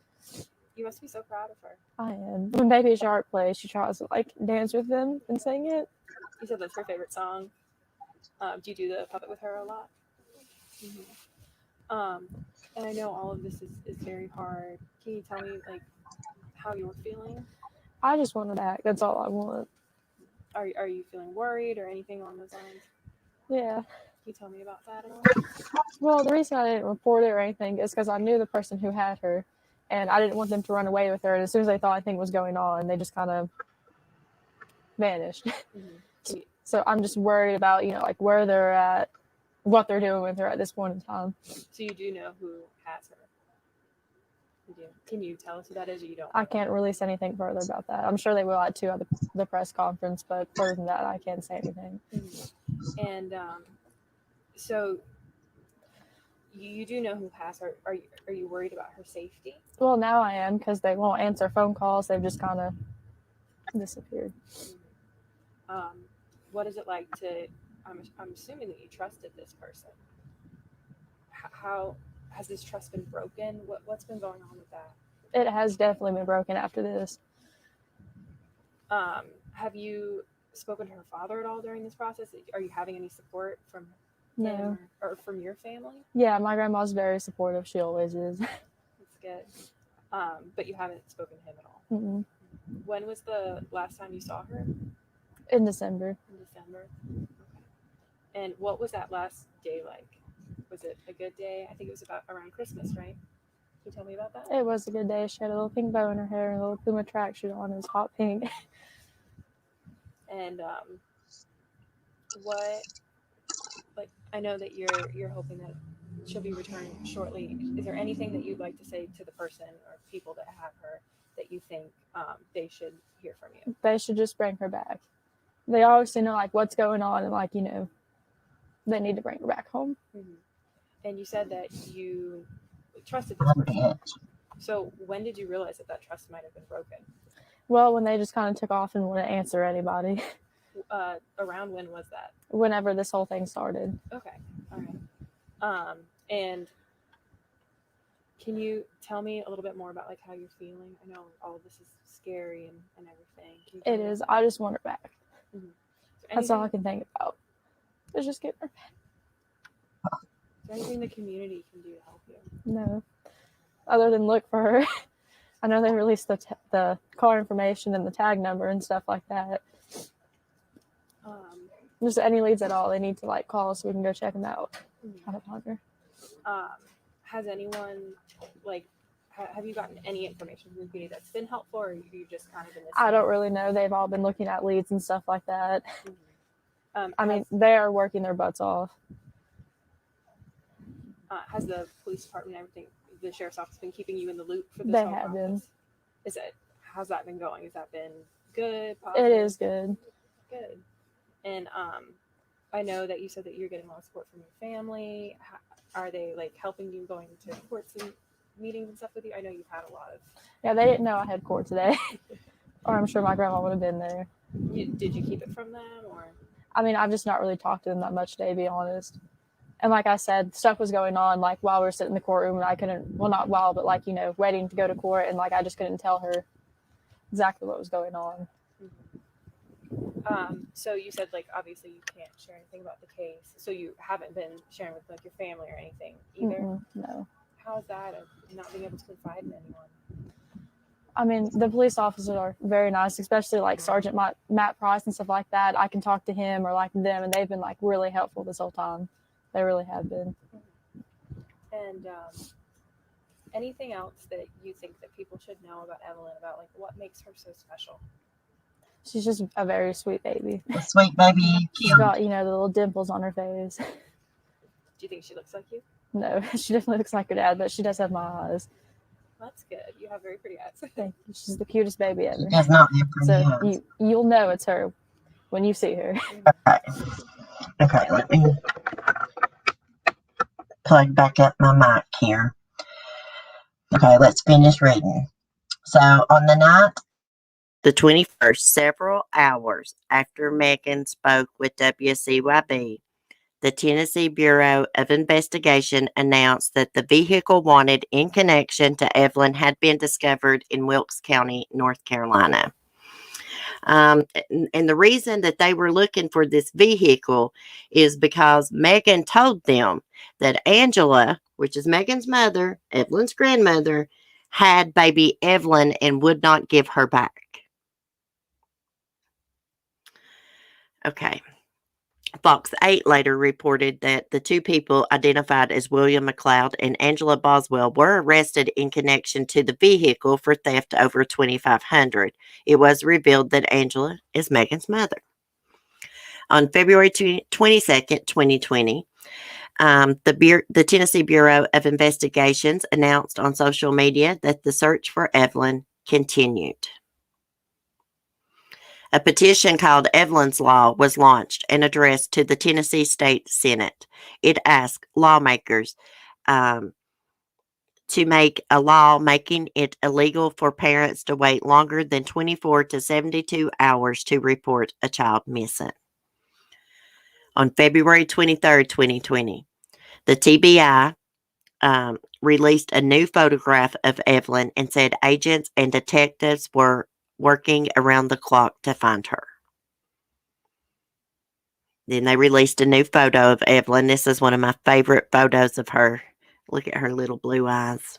You must be so proud of her. I am. When Baby Shark plays, she tries to like dance with them and sing it. You said that's her favorite song. Do you do the puppet with her a lot? And I know all of this is very hard. Can you tell me like how you're feeling? I just want her back. That's all I want. Are you feeling worried or anything along those lines? Yeah. Can you tell me about that at all? Well, the reason I didn't report it or anything is because I knew the person who had her, and I didn't want them to run away with her. And as soon as they thought anything was going on, they just kind of vanished. So I'm just worried about, like where they're at, what they're doing with her at this point in time. So you do know who has her? You do. Can you tell us who that is, or you don't? I can't release anything further about that. I'm sure they will at the press conference, but further than that, I can't say anything. And so you do know who has her. Are you worried about her safety? Well, now I am, because they won't answer phone calls. They've just kind of disappeared. What is it like to? I'm assuming that you trusted this person. How has this trust been broken? What's been going on with that? It has definitely been broken after this. Have you spoken to her father at all during this process? Are you having any support from him or from your family? Yeah, my grandma's very supportive. She always is. That's good. But you haven't spoken to him at all? Mm-mm. When was the last time you saw her? In December. Okay. And what was that last day like? Was it a good day? I think it was around Christmas, right? Can you tell me about that? It was a good day. She had a little pink bow in her hair and a little Puma tracksuit on. It was hot pink. And what, like, I know that you're hoping that she'll be returned shortly. Is there anything that you'd like to say to the person or people that have her that you think they should hear from you? They should just bring her back. They always know like what's going on and they need to bring her back home. And you said that you trusted this person. So when did you realize that trust might have been broken? Well, when they just kind of took off and wouldn't answer anybody. Around when was that? Whenever this whole thing started. Okay. All right. And can you tell me a little bit more about like how you're feeling? I know all of this is scary and everything. It is. I just want her back. That's all I can think about. Is just get her back. Is there anything the community can do to help you? No. Other than look for her. I know they released the car information and the tag number and stuff like that. Just any leads at all, they need to like call so we can go check them out. Try to find her. Has anyone have you gotten any information from the community that's been helpful, or you just kind of been listening? I don't really know. They've all been looking at leads and stuff like that. I mean, they are working their butts off. Has the police department and everything, the sheriff's office, been keeping you in the loop for this? They whole have process? been. How's that been going? Has that been good? Positive? It is good. Good. And I know that you said that you're getting a lot of support from your family. Are they like helping you going to courts and meetings and stuff with you? I know you've had a lot of. Yeah, they didn't know I had court today, or I'm sure my grandma would have been there. Did you keep it from them, or? I mean, I've just not really talked to them that much today, to be honest. And like I said, stuff was going on like while we were sitting in the courtroom, and I couldn't. Well, not while, but like waiting to go to court, and like I just couldn't tell her exactly what was going on. So you said like obviously you can't share anything about the case, so you haven't been sharing with like your family or anything either. No. How's that of not being able to confide in anyone? I mean, the police officers are very nice, especially like Sergeant Matt Price and stuff like that. I can talk to him or like them, and they've been like really helpful this whole time. They really have been. And anything else that you think that people should know about Evelyn, about like what makes her so special? She's just a very sweet baby. A sweet baby. She's got, the little dimples on her face. Do you think she looks like you? No, she definitely looks like her dad, but she does have my eyes. That's good. You have very pretty eyes. Thank you. She's the cutest baby ever. She does not have pretty So eyes. you'll know it's her when you see her. Okay. Okay, let me plug back up my mic here. Okay, let's finish reading. So, on the night, the 21st, several hours after Megan spoke with WCYB, the Tennessee Bureau of Investigation announced that the vehicle wanted in connection to Evelyn had been discovered in Wilkes County, North Carolina. And the reason that they were looking for this vehicle is because Megan told them that Angela, which is Megan's mother, Evelyn's grandmother, had baby Evelyn and would not give her back. Okay. Fox 8 later reported that the two people identified as William McLeod and Angela Boswell were arrested in connection to the vehicle for theft over $2,500. It was revealed that Angela is Megan's mother. On February 22nd, 2020, the Tennessee Bureau of Investigations announced on social media that the search for Evelyn continued. A petition called Evelyn's Law was launched and addressed to the Tennessee State Senate. It asked lawmakers to make a law making it illegal for parents to wait longer than 24 to 72 hours to report a child missing. On February 23rd, 2020, the TBI released a new photograph of Evelyn and said agents and detectives were working around the clock to find her. Then they released a new photo of Evelyn. This is one of my favorite photos of her. Look at her little blue eyes.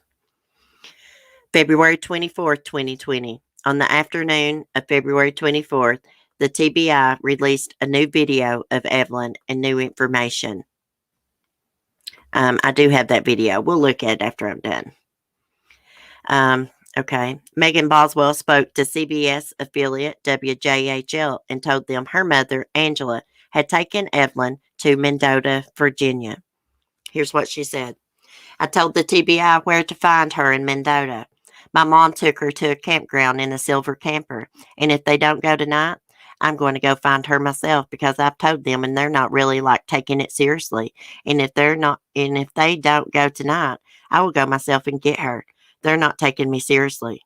February 24th, 2020. On the afternoon of February 24th, the TBI released a new video of Evelyn and new information. I do have that video. We'll look at it after I'm done. Okay. Megan Boswell spoke to CBS affiliate WJHL and told them her mother, Angela, had taken Evelyn to Mendota, Virginia. Here's what she said. I told the TBI where to find her in Mendota. My mom took her to a campground in a silver camper, and if they don't go tonight, I'm going to go find her myself because I've told them and they're not really like taking it seriously. And if they don't go tonight, I will go myself and get her. They're not taking me seriously.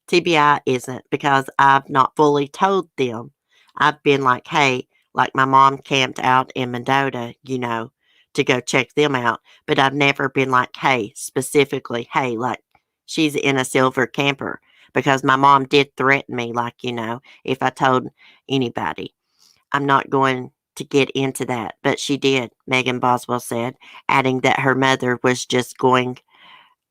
TBI isn't because I've not fully told them. I've been like, hey, like my mom camped out in Mendota, to go check them out. But I've never been like, hey, specifically, hey, like she's in a silver camper because my mom did threaten me, like, if I told anybody. I'm not going to get into that, but she did, Megan Boswell said, adding that her mother was just going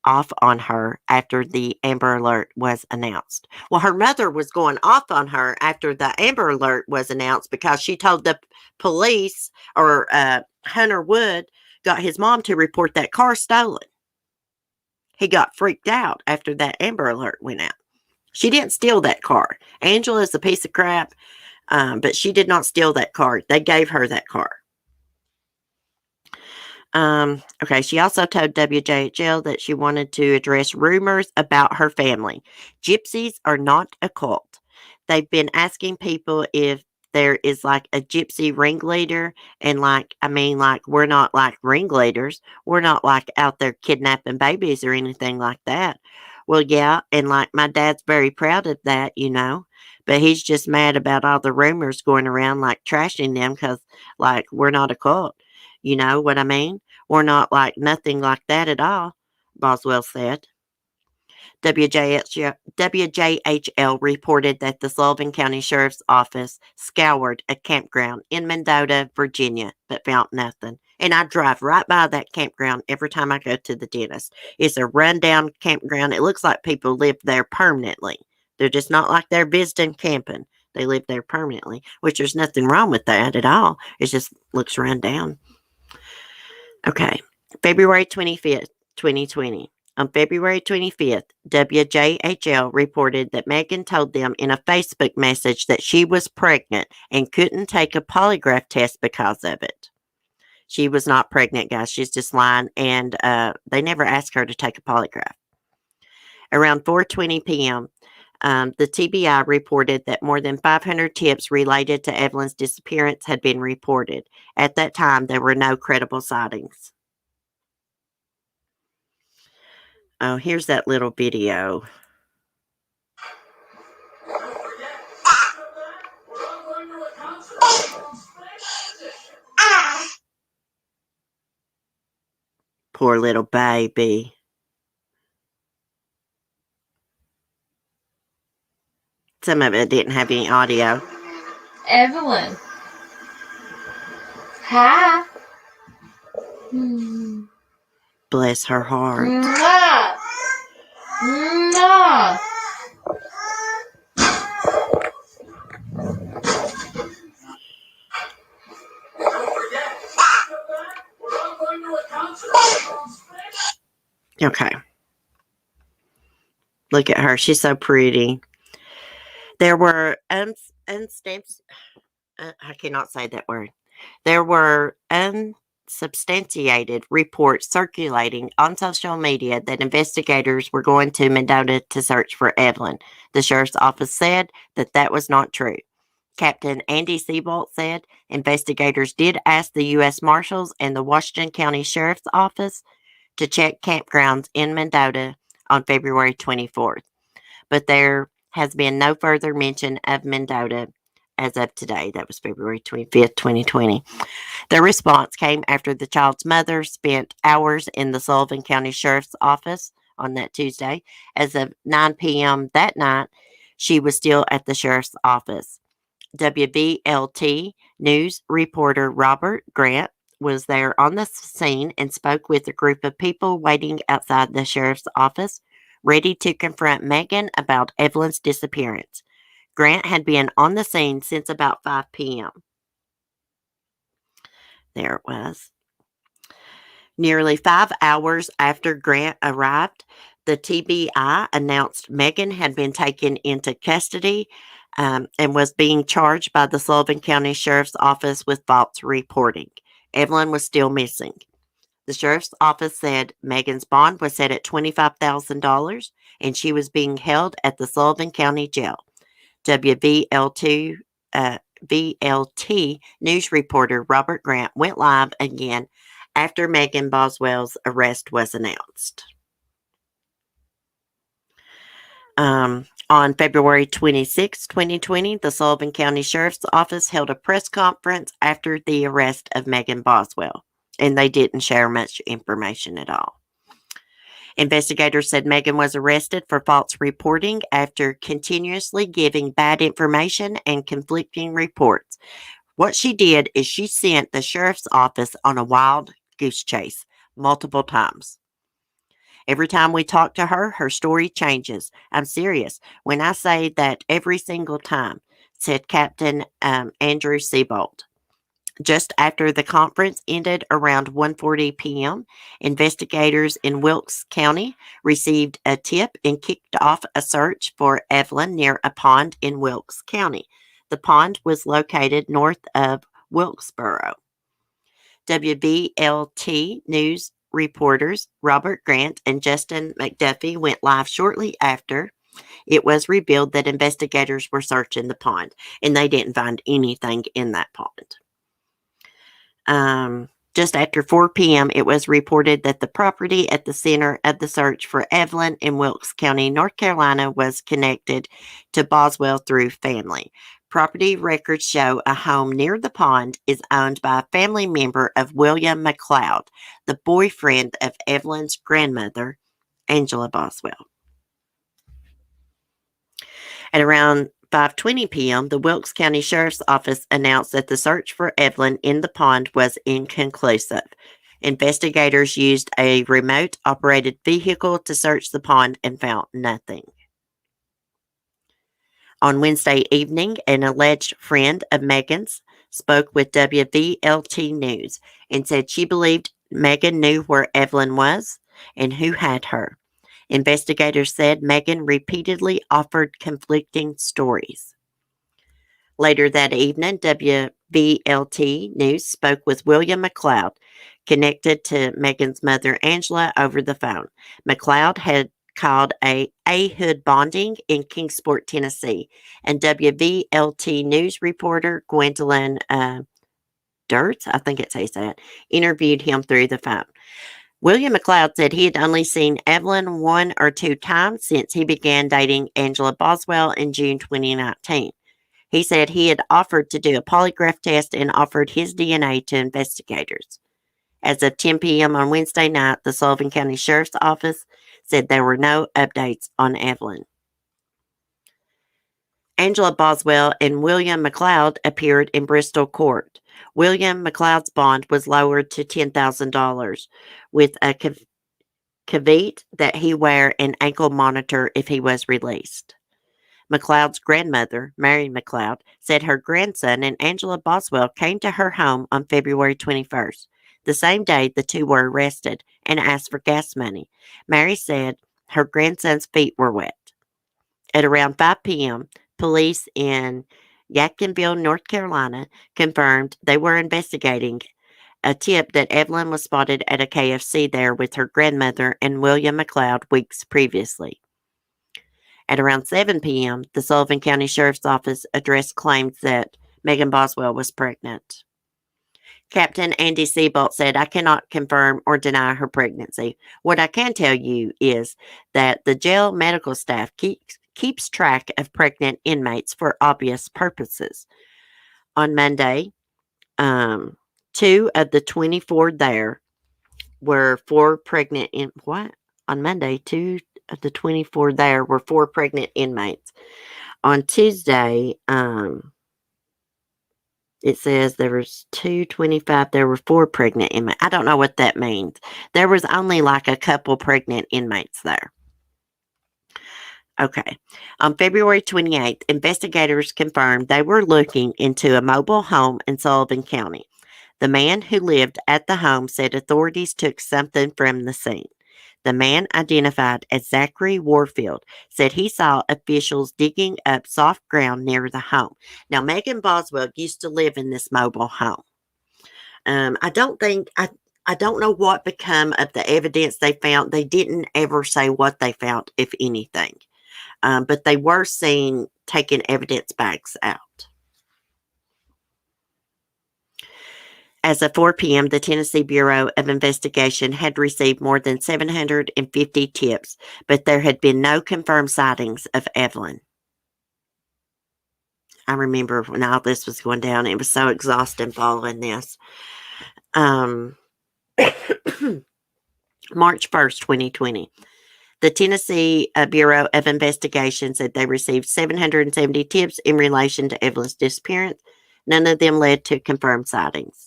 off on her after the Amber Alert was announced. Well, her mother was going off on her after the Amber Alert was announced because she told the police, or Hunter Wood got his mom to report that car stolen. He got freaked out after that Amber Alert went out. She didn't steal that car. Angela is a piece of crap, but she did not steal that car. They gave her that car. Okay, she also told WJHL that she wanted to address rumors about her family. Gypsies are not a cult. They've been asking people if there is like a gypsy ringleader, and we're not like ringleaders. We're not like out there kidnapping babies or anything like that. Well, yeah, and like my dad's very proud of that, but he's just mad about all the rumors going around like trashing them because like we're not a cult. You know what I mean? We're not like nothing like that at all, Boswell said. WJHL reported that the Sullivan County Sheriff's Office scoured a campground in Mendota, Virginia, but found nothing. And I drive right by that campground every time I go to the dentist. It's a rundown campground. It looks like people live there permanently. They're just not like they're visiting camping. They live there permanently, which there's nothing wrong with that at all. It just looks run down. Okay, February 25th, 2020. On February 25th, WJHL reported that Megan told them in a Facebook message that she was pregnant and couldn't take a polygraph test because of it. She was not pregnant, guys. She's just lying, and they never asked her to take a polygraph. Around 4:20 p.m., the TBI reported that more than 500 tips related to Evelyn's disappearance had been reported. At that time, there were no credible sightings. Oh, here's that little video. Poor little baby. Some of it didn't have any audio. Evelyn. Hi. Bless her heart. Mwah. Mwah. Okay. Look at her. She's so pretty. There were unsubstantiated. I cannot say that word. There were unsubstantiated reports circulating on social media that investigators were going to Mendota to search for Evelyn. The sheriff's office said that that was not true. Captain Andy Seabolt said investigators did ask the U.S. Marshals and the Washington County Sheriff's Office to check campgrounds in Mendota on February 24th, but there has been no further mention of Mendota as of today. That was February 25th, 2020. The response came after the child's mother spent hours in the Sullivan County Sheriff's Office on that Tuesday. As of 9 p.m. that night, she was still at the sheriff's office. WVLT News reporter Robert Grant was there on the scene and spoke with a group of people waiting outside the sheriff's office, ready to confront Megan about Evelyn's disappearance. Grant had been on the scene since about 5 p.m. There it was. Nearly 5 hours after Grant arrived, the TBI announced Megan had been taken into custody and was being charged by the Sullivan County Sheriff's Office with false reporting. Evelyn was still missing. The sheriff's office said Megan's bond was set at $25,000 and she was being held at the Sullivan County Jail. WVLT news reporter Robert Grant went live again after Evelyn Boswell's arrest was announced. On February 26, 2020, the Sullivan County Sheriff's Office held a press conference after the arrest of Evelyn Boswell, and they didn't share much information at all. Investigators said Megan was arrested for false reporting after continuously giving bad information and conflicting reports. What she did is she sent the sheriff's office on a wild goose chase multiple times. Every time we talk to her, her story changes. I'm serious when I say that every single time, said Captain Andrew Seabolt. Just after the conference ended around 1:40 p.m., investigators in Wilkes County received a tip and kicked off a search for Evelyn near a pond in Wilkes County. The pond was located north of Wilkesboro. WVLT News reporters Robert Grant and Justin McDuffie went live shortly after it was revealed that investigators were searching the pond, and they didn't find anything in that pond. Just after 4 p.m., it was reported that the property at the center of the search for Evelyn in Wilkes County, North Carolina, was connected to Boswell through family. Property records show a home near the pond is owned by a family member of William McLeod, the boyfriend of Evelyn's grandmother, Angela Boswell. At around 5:20 p.m., the Wilkes County Sheriff's Office announced that the search for Evelyn in the pond was inconclusive. Investigators used a remote-operated vehicle to search the pond and found nothing. On Wednesday evening, an alleged friend of Megan's spoke with WVLT News and said she believed Megan knew where Evelyn was and who had her. Investigators said Megan repeatedly offered conflicting stories. Later that evening, WVLT News spoke with William McLeod, connected to Megan's mother, Angela, over the phone. McLeod had called a hood bonding in Kingsport, Tennessee, and WVLT news reporter Gwendolyn Dirts, I think it says that, interviewed him through the phone. William McLeod said he had only seen Evelyn one or two times since he began dating Angela Boswell in June 2019. He said he had offered to do a polygraph test and offered his DNA to investigators. As of 10 p.m. on Wednesday night, the Sullivan County Sheriff's Office said there were no updates on Evelyn. Angela Boswell and William McLeod appeared in Bristol court. William McLeod's bond was lowered to $10,000 with a caveat that he wear an ankle monitor if he was released. McLeod's grandmother, Mary McLeod, said her grandson and Angela Boswell came to her home on February 21st. The same day, the two were arrested and asked for gas money. Mary said her grandson's feet were wet. At around 5 p.m., police in Yadkinville, North Carolina, confirmed they were investigating a tip that Evelyn was spotted at a KFC there with her grandmother and William McLeod weeks previously. At around 7 p.m., the Sullivan County Sheriff's Office addressed claims that Megan Boswell was pregnant. Captain Andy Seabolt said, "I cannot confirm or deny her pregnancy. What I can tell you is that the jail medical staff keeps track of pregnant inmates for obvious purposes." On Monday, 2 of the 24 there were 4 pregnant in what? On Monday, 2 of the 24 there were 4 pregnant inmates. On Tuesday, it says there was 225. There were 4 pregnant inmates. I don't know what that means. There was only like a couple pregnant inmates there. Okay. On February 28th, investigators confirmed they were looking into a mobile home in Sullivan County. The man who lived at the home said authorities took something from the scene. The man, identified as Zachary Warfield, said he saw officials digging up soft ground near the home. Now, Megan Boswell used to live in this mobile home. I don't know what became of the evidence they found. They didn't ever say what they found, if anything. But they were seen taking evidence bags out. As of 4 p.m., the Tennessee Bureau of Investigation had received more than 750 tips, but there had been no confirmed sightings of Evelyn. I remember when all this was going down, it was so exhausting following this. March 1st, 2020. The Tennessee Bureau of Investigation said they received 770 tips in relation to Evelyn's disappearance. None of them led to confirmed sightings.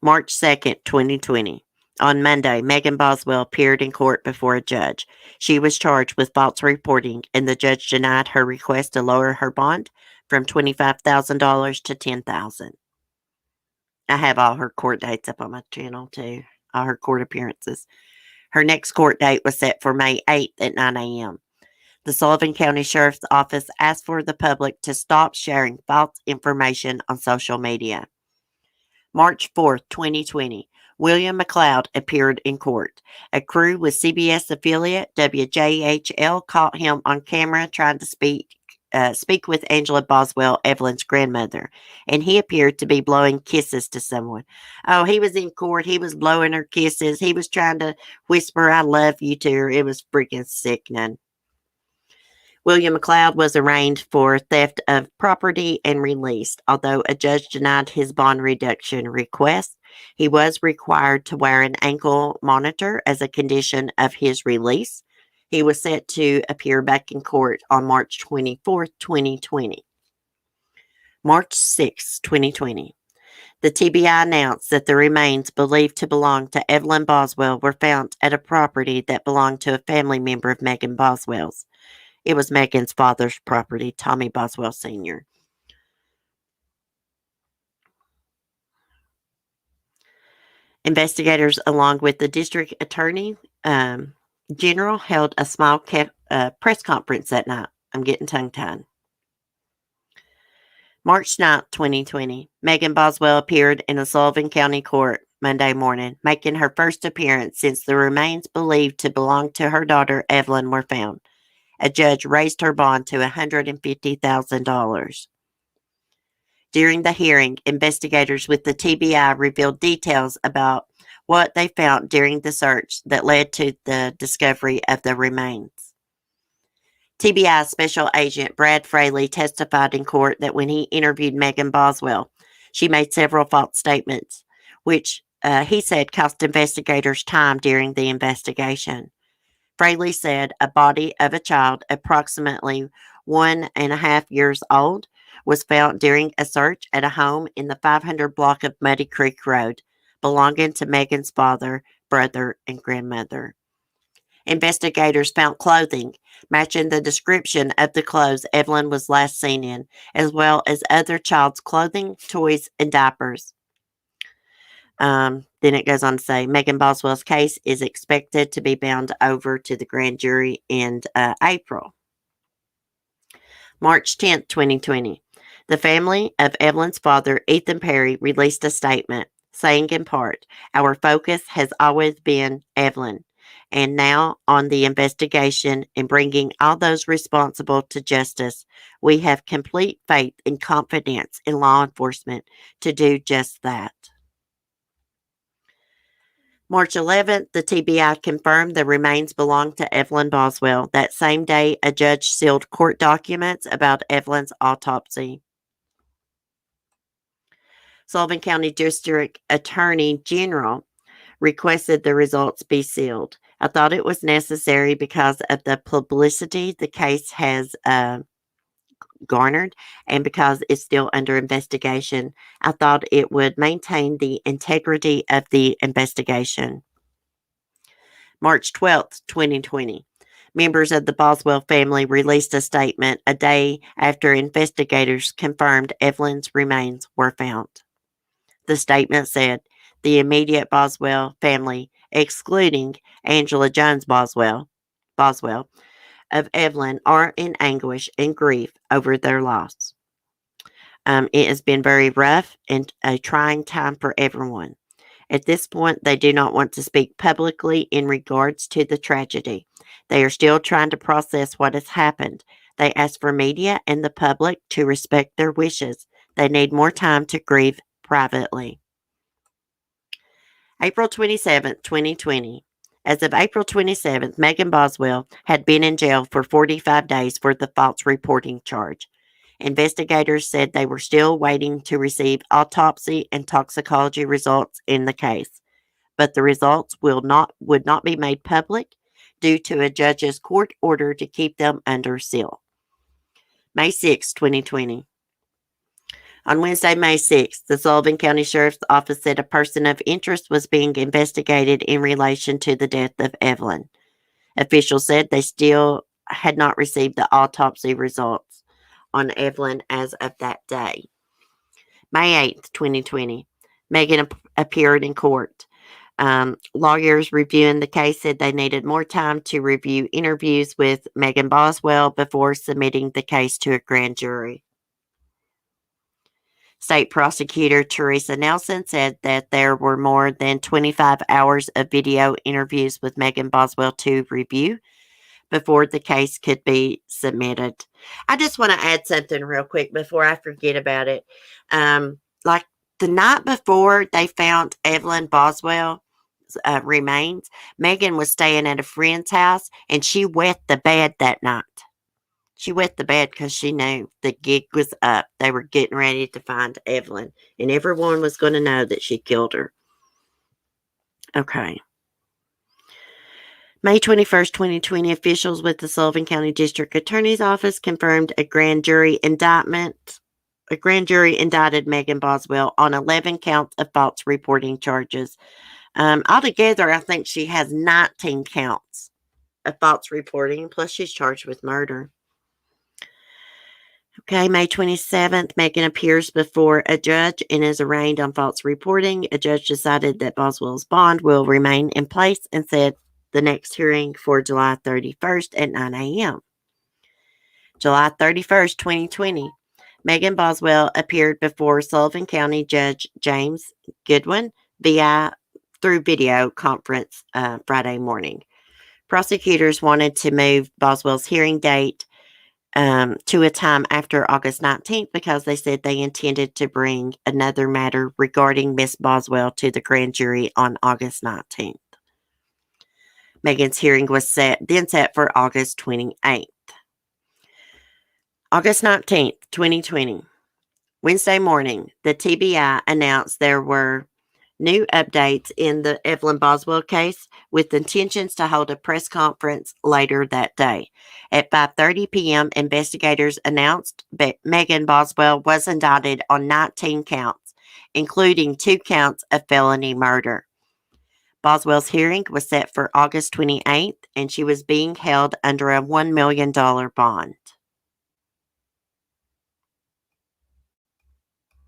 March 2nd, 2020. On Monday, Megan Boswell appeared in court before a judge. She was charged with false reporting, and the judge denied her request to lower her bond from $25,000 to $10,000. I have all her court dates up on my channel too, all her court appearances. Her next court date was set for May 8th at 9 a.m. The Sullivan County Sheriff's Office asked for the public to stop sharing false information on social media. March 4th, 2020, William McLeod appeared in court. A crew with CBS affiliate WJHL caught him on camera trying to speak with Angela Boswell, Evelyn's grandmother, and he appeared to be blowing kisses to someone. Oh, he was in court. He was blowing her kisses. He was trying to whisper, "I love you" to her. It was freaking sickening. William McLeod was arraigned for theft of property and released. Although a judge denied his bond reduction request, he was required to wear an ankle monitor as a condition of his release. He was set to appear back in court on March 24th, 2020. March 6, 2020. The TBI announced that the remains believed to belong to Evelyn Boswell were found at a property that belonged to a family member of Megan Boswell's. It was Megan's father's property, Tommy Boswell Sr. Investigators, along with the district attorney general, held a small press conference that night. I'm getting tongue-tied. March 9th, 2020. Megan Boswell appeared in a Sullivan County court Monday morning, making her first appearance since the remains believed to belong to her daughter Evelyn were found. A judge raised her bond to $150,000. During the hearing, investigators with the TBI revealed details about what they found during the search that led to the discovery of the remains. TBI Special Agent Brad Fraley testified in court that when he interviewed Megan Boswell, she made several false statements, which he said cost investigators time during the investigation. Fraley said a body of a child approximately 1.5 years old was found during a search at a home in the 500 block of Muddy Creek Road, belonging to Megan's father, brother, and grandmother. Investigators found clothing matching the description of the clothes Evelyn was last seen in, as well as other child's clothing, toys, and diapers. Then it goes on to say Megan Boswell's case is expected to be bound over to the grand jury in April. March 10th, 2020. The family of Evelyn's father, Ethan Perry, released a statement saying in part, "Our focus has always been Evelyn, and now on the investigation and bringing all those responsible to justice. We have complete faith and confidence in law enforcement to do just that." March 11th, the TBI confirmed the remains belonged to Evelyn Boswell. That same day, a judge sealed court documents about Evelyn's autopsy. Sullivan County District Attorney General requested the results be sealed. I thought it was necessary because of the publicity the case has garnered and because it's still under investigation. I thought it would maintain the integrity of the investigation. March 12th, 2020. Members of the Boswell family released a statement a day after investigators confirmed Evelyn's remains were found. The statement said, "The immediate Boswell family, excluding Angela Jones Boswell of Evelyn, are in anguish and grief over their loss. It has been very rough and a trying time for everyone. At this point, they do not want to speak publicly in regards to the tragedy. They are still trying to process what has happened. They ask for media and the public to respect their wishes. They need more time to grieve privately." April 27th, 2020. As of April 27th, Megan Boswell had been in jail for 45 days for the false reporting charge. Investigators said they were still waiting to receive autopsy and toxicology results in the case, but the results would not be made public due to a judge's court order to keep them under seal. May 6, 2020. On Wednesday, May 6th, the Sullivan County Sheriff's Office said a person of interest was being investigated in relation to the death of Evelyn. Officials said they still had not received the autopsy results on Evelyn as of that day. May 8th, 2020. Megan appeared in court. Lawyers reviewing the case said they needed more time to review interviews with Megan Boswell before submitting the case to a grand jury. State Prosecutor Teresa Nelson said that there were more than 25 hours of video interviews with Megan Boswell to review before the case could be submitted. I just want to add something real quick before I forget about it. Like the night before they found Evelyn Boswell remains, Megan was staying at a friend's house and she wet the bed that night. She wet the bed because she knew the gig was up. They were getting ready to find Evelyn, and everyone was going to know that she killed her. Okay. May 21st, 2020, officials with the Sullivan County District Attorney's Office confirmed a grand jury indictment. A grand jury indicted Megan Boswell on 11 counts of false reporting charges. Altogether, I think she has 19 counts of false reporting, plus she's charged with murder. Okay, May 27th, Megan appears before a judge and is arraigned on false reporting. A judge decided that Boswell's bond will remain in place and set the next hearing for July 31st at 9 a.m. July 31st, 2020, Megan Boswell appeared before Sullivan County Judge James Goodwin, through video conference Friday morning. Prosecutors wanted to move Boswell's hearing date to a time after August 19th because they said they intended to bring another matter regarding Miss Boswell to the grand jury on August 19th. Megan's hearing was set for August 28th. August 19th, 2020. Wednesday morning, the TBI announced there were new updates in the Evelyn Boswell case with intentions to hold a press conference later that day. At 5:30 p.m., investigators announced that Megan Boswell was indicted on 19 counts, including 2 counts of felony murder. Boswell's hearing was set for August 28th, and she was being held under a $1 million bond.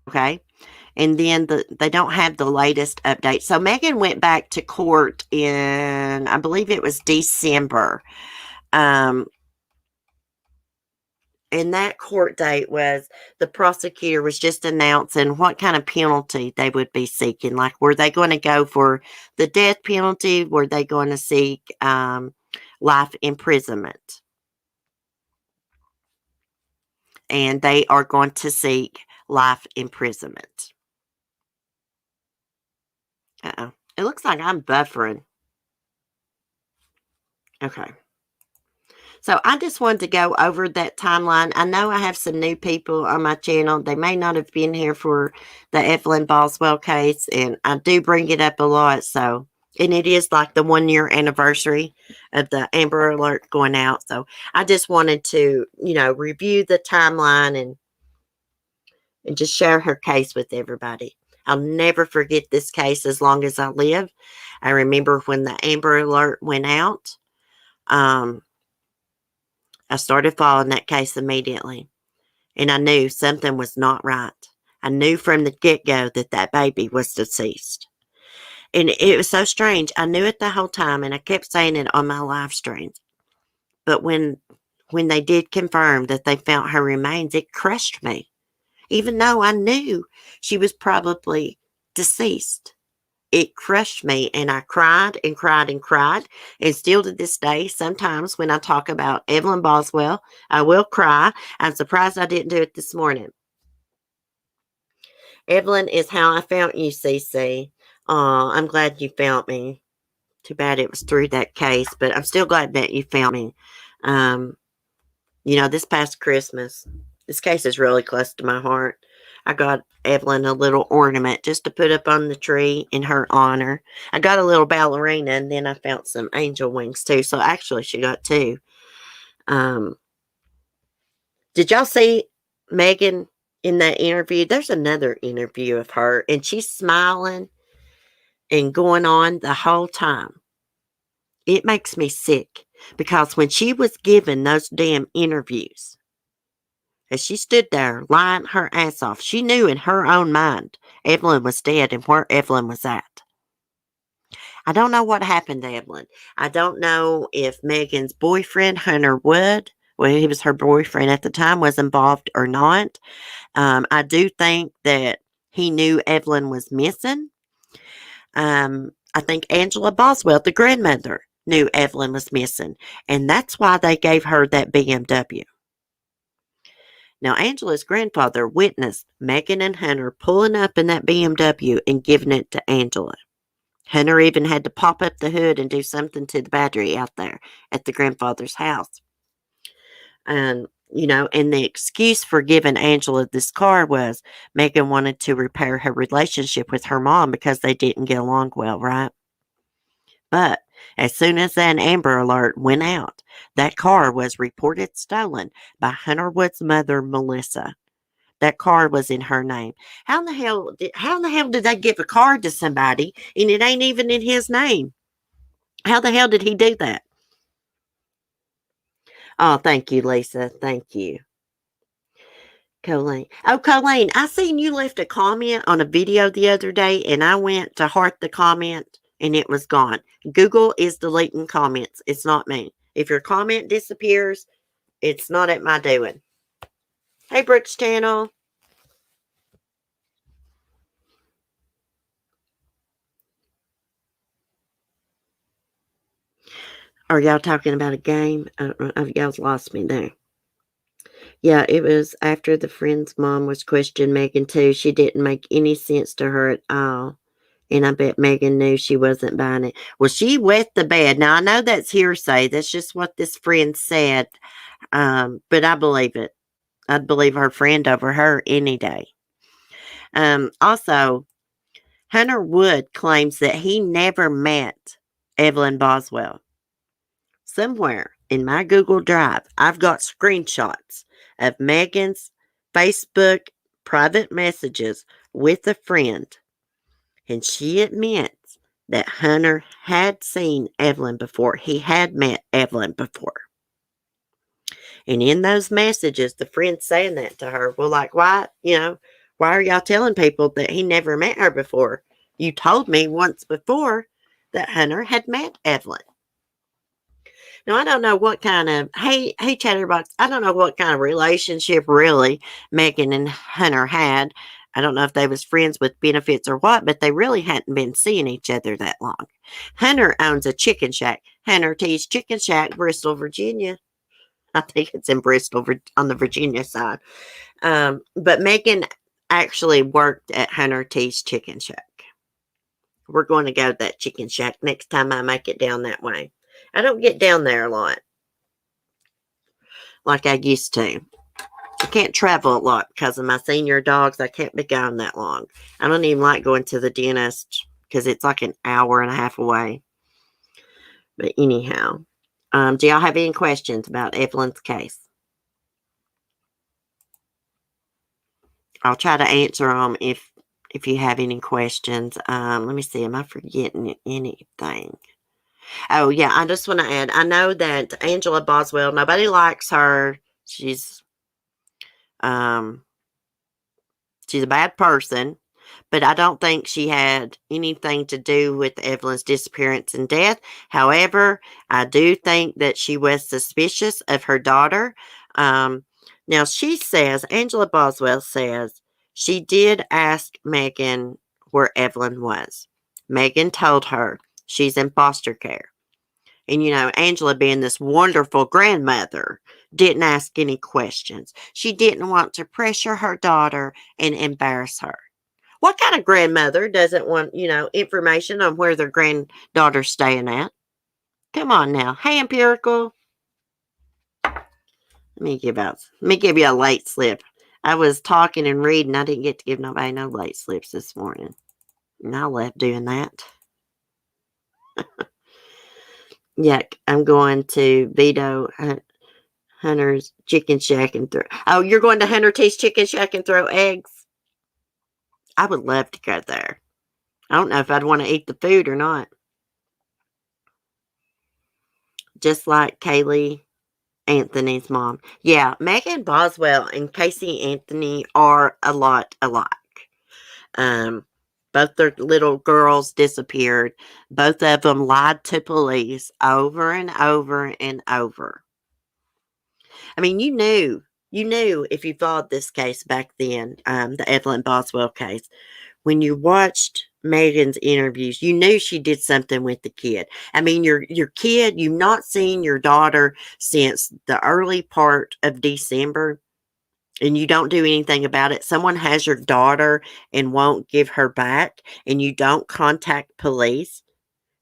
Okay. And then they don't have the latest update. So Megan went back to court in, I believe it was December. And that court date was the prosecutor was just announcing what kind of penalty they would be seeking. Like, were they going to go for the death penalty? Were they going to seek life imprisonment? And they are going to seek life imprisonment. Uh-oh. It looks like I'm buffering. Okay. So I just wanted to go over that timeline. I know I have some new people on my channel. They may not have been here for the Evelyn Boswell case, and I do bring it up a lot. So, and it is like the 1-year anniversary of the Amber Alert going out. So I just wanted to, review the timeline and just share her case with everybody. I'll never forget this case as long as I live. I remember when the Amber Alert went out. I started following that case immediately, and I knew something was not right. I knew from the get-go that that baby was deceased. And it was so strange. I knew it the whole time, and I kept saying it on my live streams. But when they did confirm that they found her remains, it crushed me. Even though I knew she was probably deceased. It crushed me, and I cried and cried and cried. And still to this day, sometimes when I talk about Evelyn Boswell, I will cry. I'm surprised I didn't do it this morning. Evelyn is how I found you, CC. I'm glad you found me. Too bad it was through that case, but I'm still glad that you found me. This past Christmas, this case is really close to my heart. I got Evelyn a little ornament just to put up on the tree in her honor. I got a little ballerina, and then I found some angel wings too. So actually she got 2. Did y'all see Megan in that interview? There's another interview of her, and she's smiling and going on the whole time. It makes me sick because when she was given those damn interviews, as she stood there lying her ass off, she knew in her own mind Evelyn was dead and where Evelyn was at. I don't know what happened to Evelyn. I don't know if Megan's boyfriend, Hunter Wood, he was her boyfriend at the time, was involved or not. I do think that he knew Evelyn was missing. I think Angela Boswell, the grandmother, knew Evelyn was missing, and that's why they gave her that BMW. Now, Angela's grandfather witnessed Megan and Hunter pulling up in that BMW and giving it to Angela. Hunter even had to pop up the hood and do something to the battery out there at the grandfather's house. And the excuse for giving Angela this car was Megan wanted to repair her relationship with her mom because they didn't get along well, right? But as soon as that Amber Alert went out, that car was reported stolen by Hunter Wood's mother, Melissa. That car was in her name. How in the hell did they give a car to somebody and it ain't even in his name? How the hell did he do that? Oh, thank you, Lisa. Thank you. Colleen. Oh, Colleen, I seen you left a comment on a video the other day, and I went to heart the comment, and it was gone. Google is deleting comments. It's not me. If your comment disappears, it's not at my doing. Hey, Brooks Channel. Are y'all talking about a game? Y'all's lost me there. Yeah, it was after the friend's mom was questioning Megan too. She didn't make any sense to her at all. And I bet Megan knew she wasn't buying it. Well, she wet the bed. Now I know that's hearsay. That's just what this friend said. But I believe it. I'd believe her friend over her any day. Also, Hunter Wood claims that he never met Evelyn Boswell. Somewhere in my Google Drive, I've got screenshots of Megan's Facebook private messages with a friend, and she admits that Hunter had seen Evelyn before. He had met Evelyn before. And in those messages, the friend's saying that to her. Well, like, why, why are y'all telling people that he never met her before? You told me once before that Hunter had met Evelyn. Now, I don't know what kind of, hey, Chatterbox, I don't know what kind of relationship really Megan and Hunter had. I don't know if they was friends with benefits or what, but they really hadn't been seeing each other that long. Hunter owns a chicken shack, Hunter T's Chicken Shack, Bristol, Virginia. I think it's in Bristol on the Virginia side. But Megan actually worked at Hunter T's Chicken Shack. We're going to go to that chicken shack next time I make it down that way. I don't get down there a lot like I used to. I can't travel a lot because of my senior dogs. I can't be gone that long. I don't even like going to the dentist because it's like an hour and a half away. But anyhow, do y'all have any questions about Evelyn's case? I'll try to answer them if you have any questions. Let me see. Am I forgetting anything? Oh, yeah. I just want to add, I know that Angela Boswell, nobody likes her. She's a bad person, but I don't think she had anything to do with Evelyn's disappearance and death. However, I do think that she was suspicious of her daughter. Now, Angela Boswell says, she did ask Megan where Evelyn was. Megan told her she's in foster care. And, Angela, being this wonderful grandmother, didn't ask any questions. She didn't want to pressure her daughter and embarrass her. What kind of grandmother doesn't want, information on where their granddaughter's staying at? Come on now. Hey, Empirical. Let me give you a late slip. I was talking and reading. I didn't get to give nobody no late slips this morning. And I left doing that. Yuck. I'm going to veto Hunter's Chicken Shack and throw. Oh, you're going to Hunter T's Chicken Shack and throw eggs? I would love to go there. I don't know if I'd want to eat the food or not. Just like Kaylee Anthony's mom. Yeah, Megan Boswell and Casey Anthony are a lot alike. Both their little girls disappeared. Both of them lied to police over and over and over. I mean, you knew if you followed this case back then, the Evelyn Boswell case, when you watched Megan's interviews, you knew she did something with the kid. I mean, your kid, you've not seen your daughter since the early part of December, and you don't do anything about it. Someone has your daughter and won't give her back, and you don't contact police.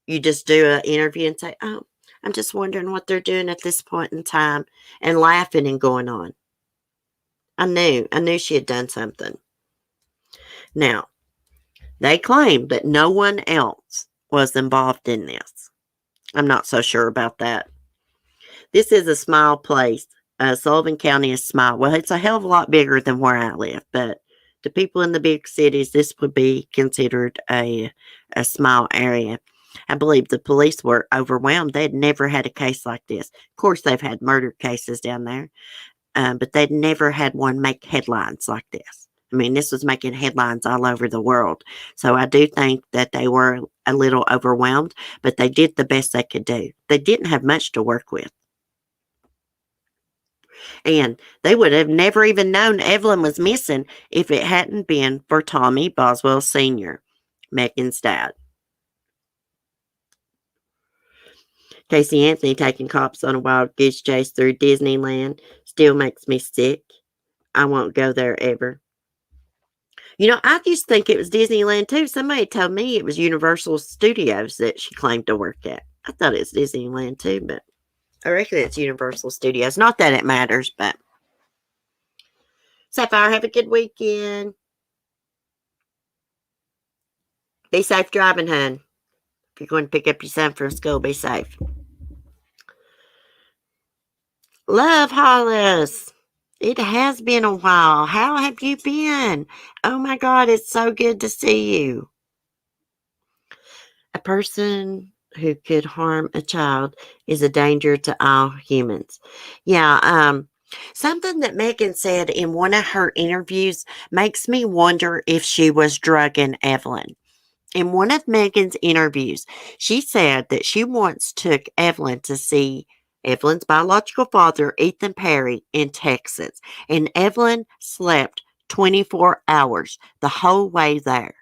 You just do an interview and say, oh, I'm just wondering what they're doing at this point in time, and laughing and going on. I knew she had done something. Now, they claim that no one else was involved in this. I'm not so sure about that. This is a small place. Sullivan County is small. Well, it's a hell of a lot bigger than where I live, but to people in the big cities, this would be considered a small area. I believe the police were overwhelmed. They'd never had a case like this. Of course, they've had murder cases down there, but they'd never had one make headlines like this. I mean, this was making headlines all over the world. So I do think that they were a little overwhelmed, but they did the best they could do. They didn't have much to work with. And they would have never even known Evelyn was missing if it hadn't been for Tommy Boswell Sr., Megan's dad. Casey Anthony taking cops on a wild goose chase through Disneyland still makes me sick. I won't go there ever. I used to think it was Disneyland too. Somebody told me it was Universal Studios that she claimed to work at. I thought it was Disneyland too, but I reckon it's Universal Studios. Not that it matters, but Sapphire, have a good weekend. Be safe driving, hun. If you're going to pick up your son from school, be safe. Love Hollis. It has been a while. How have you been? Oh my God, it's so good to see you. A person who could harm a child is a danger to all humans. Yeah, something that Megan said in one of her interviews makes me wonder if she was drugging Evelyn. In one of Megan's interviews, she said that she once took Evelyn to see Evelyn's biological father, Ethan Perry, in Texas, and Evelyn slept 24 hours the whole way there.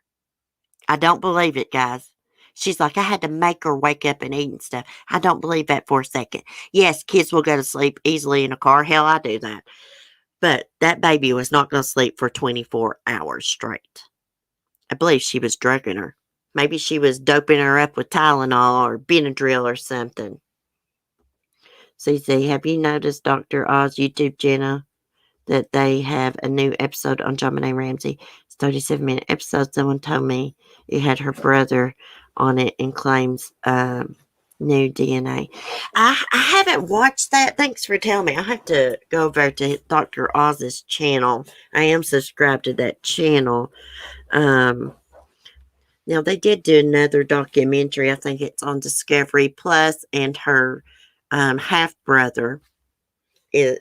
I don't believe it, guys. She's like, I had to make her wake up and eat and stuff. I don't believe that for a second. Yes, kids will go to sleep easily in a car. Hell, I do that. But that baby was not going to sleep for 24 hours straight. I believe she was drugging her. Maybe she was doping her up with Tylenol or Benadryl or something. CC, have you noticed Dr. Oz YouTube channel that they have a new episode on John Benet Ramsey? It's 37-minute episode. Someone told me it had her brother on it and claims new DNA. I haven't watched that. Thanks for telling me. I'll have to go over to Dr. Oz's channel. I am subscribed to that channel. Now, they did do another documentary. I think it's on Discovery Plus, and her half-brother is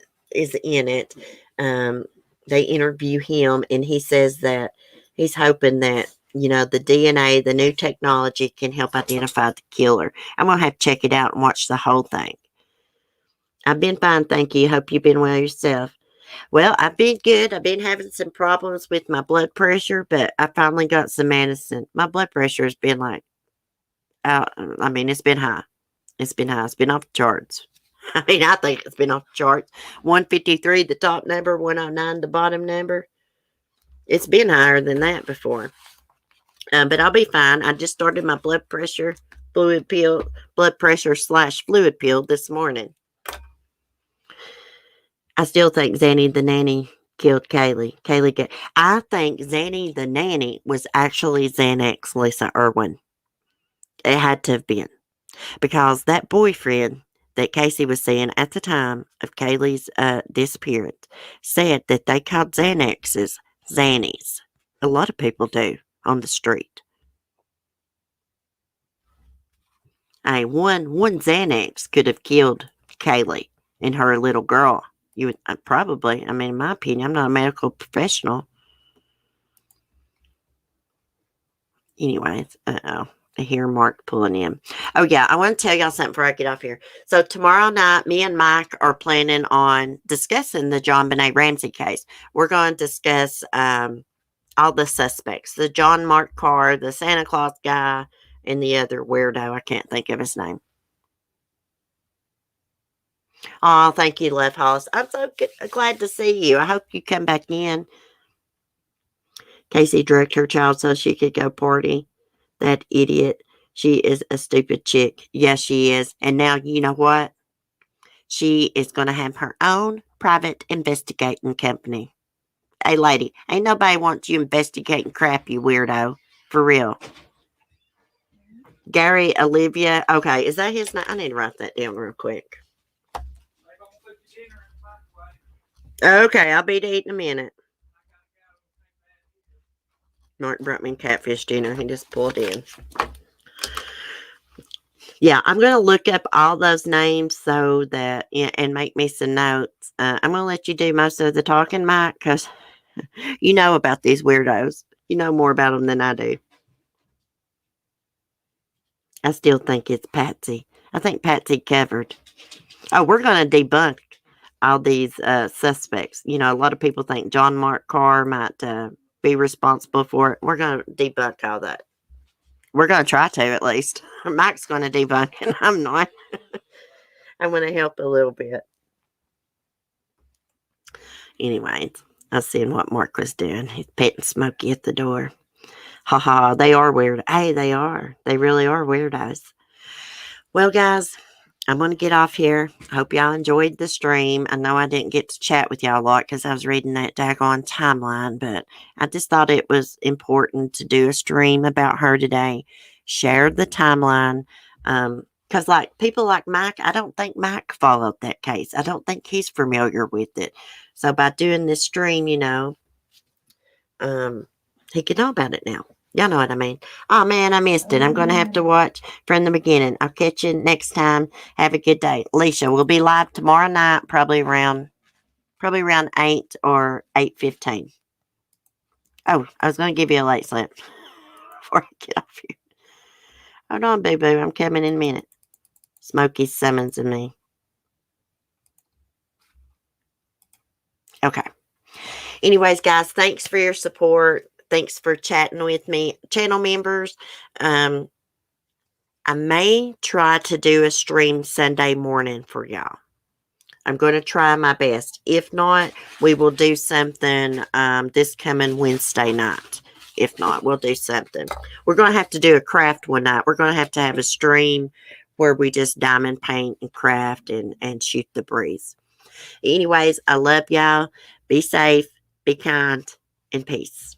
in it. They interview him, and he says that he's hoping that, the DNA, the new technology can help identify the killer. I'm going to have to check it out and watch the whole thing. I've been fine, thank you. Hope you've been well yourself. Well, I've been good. I've been having some problems with my blood pressure, but I finally got some medicine. My blood pressure has been it's been high. It's been high. It's been off the charts. I think it's been off the charts. 153, the top number, 109, the bottom number. It's been higher than that before. But I'll be fine. I just started my blood pressure /fluid pill this morning. I still think Zanny the nanny killed Kaylee. I think Zanny the nanny was actually Xanax Lisa Irwin. It had to have been. Because that boyfriend that Casey was seeing at the time of Kaylee's disappearance said that they called Xanaxes Xannies. A lot of people do on the street. One Xanax could have killed Kaylee and her little girl. You would probably, in my opinion, I'm not a medical professional. Anyways, I hear Mark pulling in. Oh, yeah, I want to tell y'all something before I get off here. So tomorrow night, me and Mike are planning on discussing the John Benet Ramsey case. We're going to discuss all the suspects. The John Mark Carr, the Santa Claus guy, and the other weirdo. I can't think of his name. Oh, thank you, Love Hollis. I'm so glad to see you. I hope you come back in. Casey drugged her child so she could go party. That idiot. She is a stupid chick. Yes, she is. And now, you know what? She is going to have her own private investigating company. Hey, lady, ain't nobody wants you investigating crap, you weirdo. For real. Gary Olivia. Okay, is that his name? I need to write that down real quick. Okay, I'll be to eat in a minute. Martin brought me catfish dinner. He just pulled in. Yeah, I'm going to look up all those names so that, and make me some notes. I'm going to let you do most of the talking, Mike, because you know about these weirdos. You know more about them than I do. I still think it's Patsy. I think Patsy covered. Oh, we're going to debunk all these suspects. A lot of people think John Mark Carr might be responsible for it. We're going to debunk all that. We're going to try to at least. Mike's going to debunk and I'm not. I'm going to help a little bit. Anyways, I was seeing what Mark was doing. He's petting Smokey at the door. Ha ha, they are weird. Hey, they are. They really are weirdos. Well, guys, I'm going to get off here. I hope y'all enjoyed the stream. I know I didn't get to chat with y'all a lot because I was reading that daggone timeline, but I just thought it was important to do a stream about her today. Share the timeline. Because, like, people like Mike, I don't think Mike followed that case. I don't think he's familiar with it. So, by doing this stream, he can know about it now. Y'all know what I mean. Oh, man, I missed it. I'm going to have to watch from the beginning. I'll catch you next time. Have a good day. Alicia, we'll be live tomorrow night, probably around 8 or 8:15. Oh, I was going to give you a late slip before I get off here. Hold on, boo-boo. I'm coming in a minute. Smokey's summoning me. Okay. Anyways, guys, thanks for your support. Thanks for chatting with me. Channel members, I may try to do a stream Sunday morning for y'all. I'm going to try my best. If not, we will do something this coming Wednesday night. If not, we'll do something. We're going to have to do a craft one night. We're going to have a stream where we just diamond paint and craft and shoot the breeze. Anyways, I love y'all. Be safe, be kind, and peace.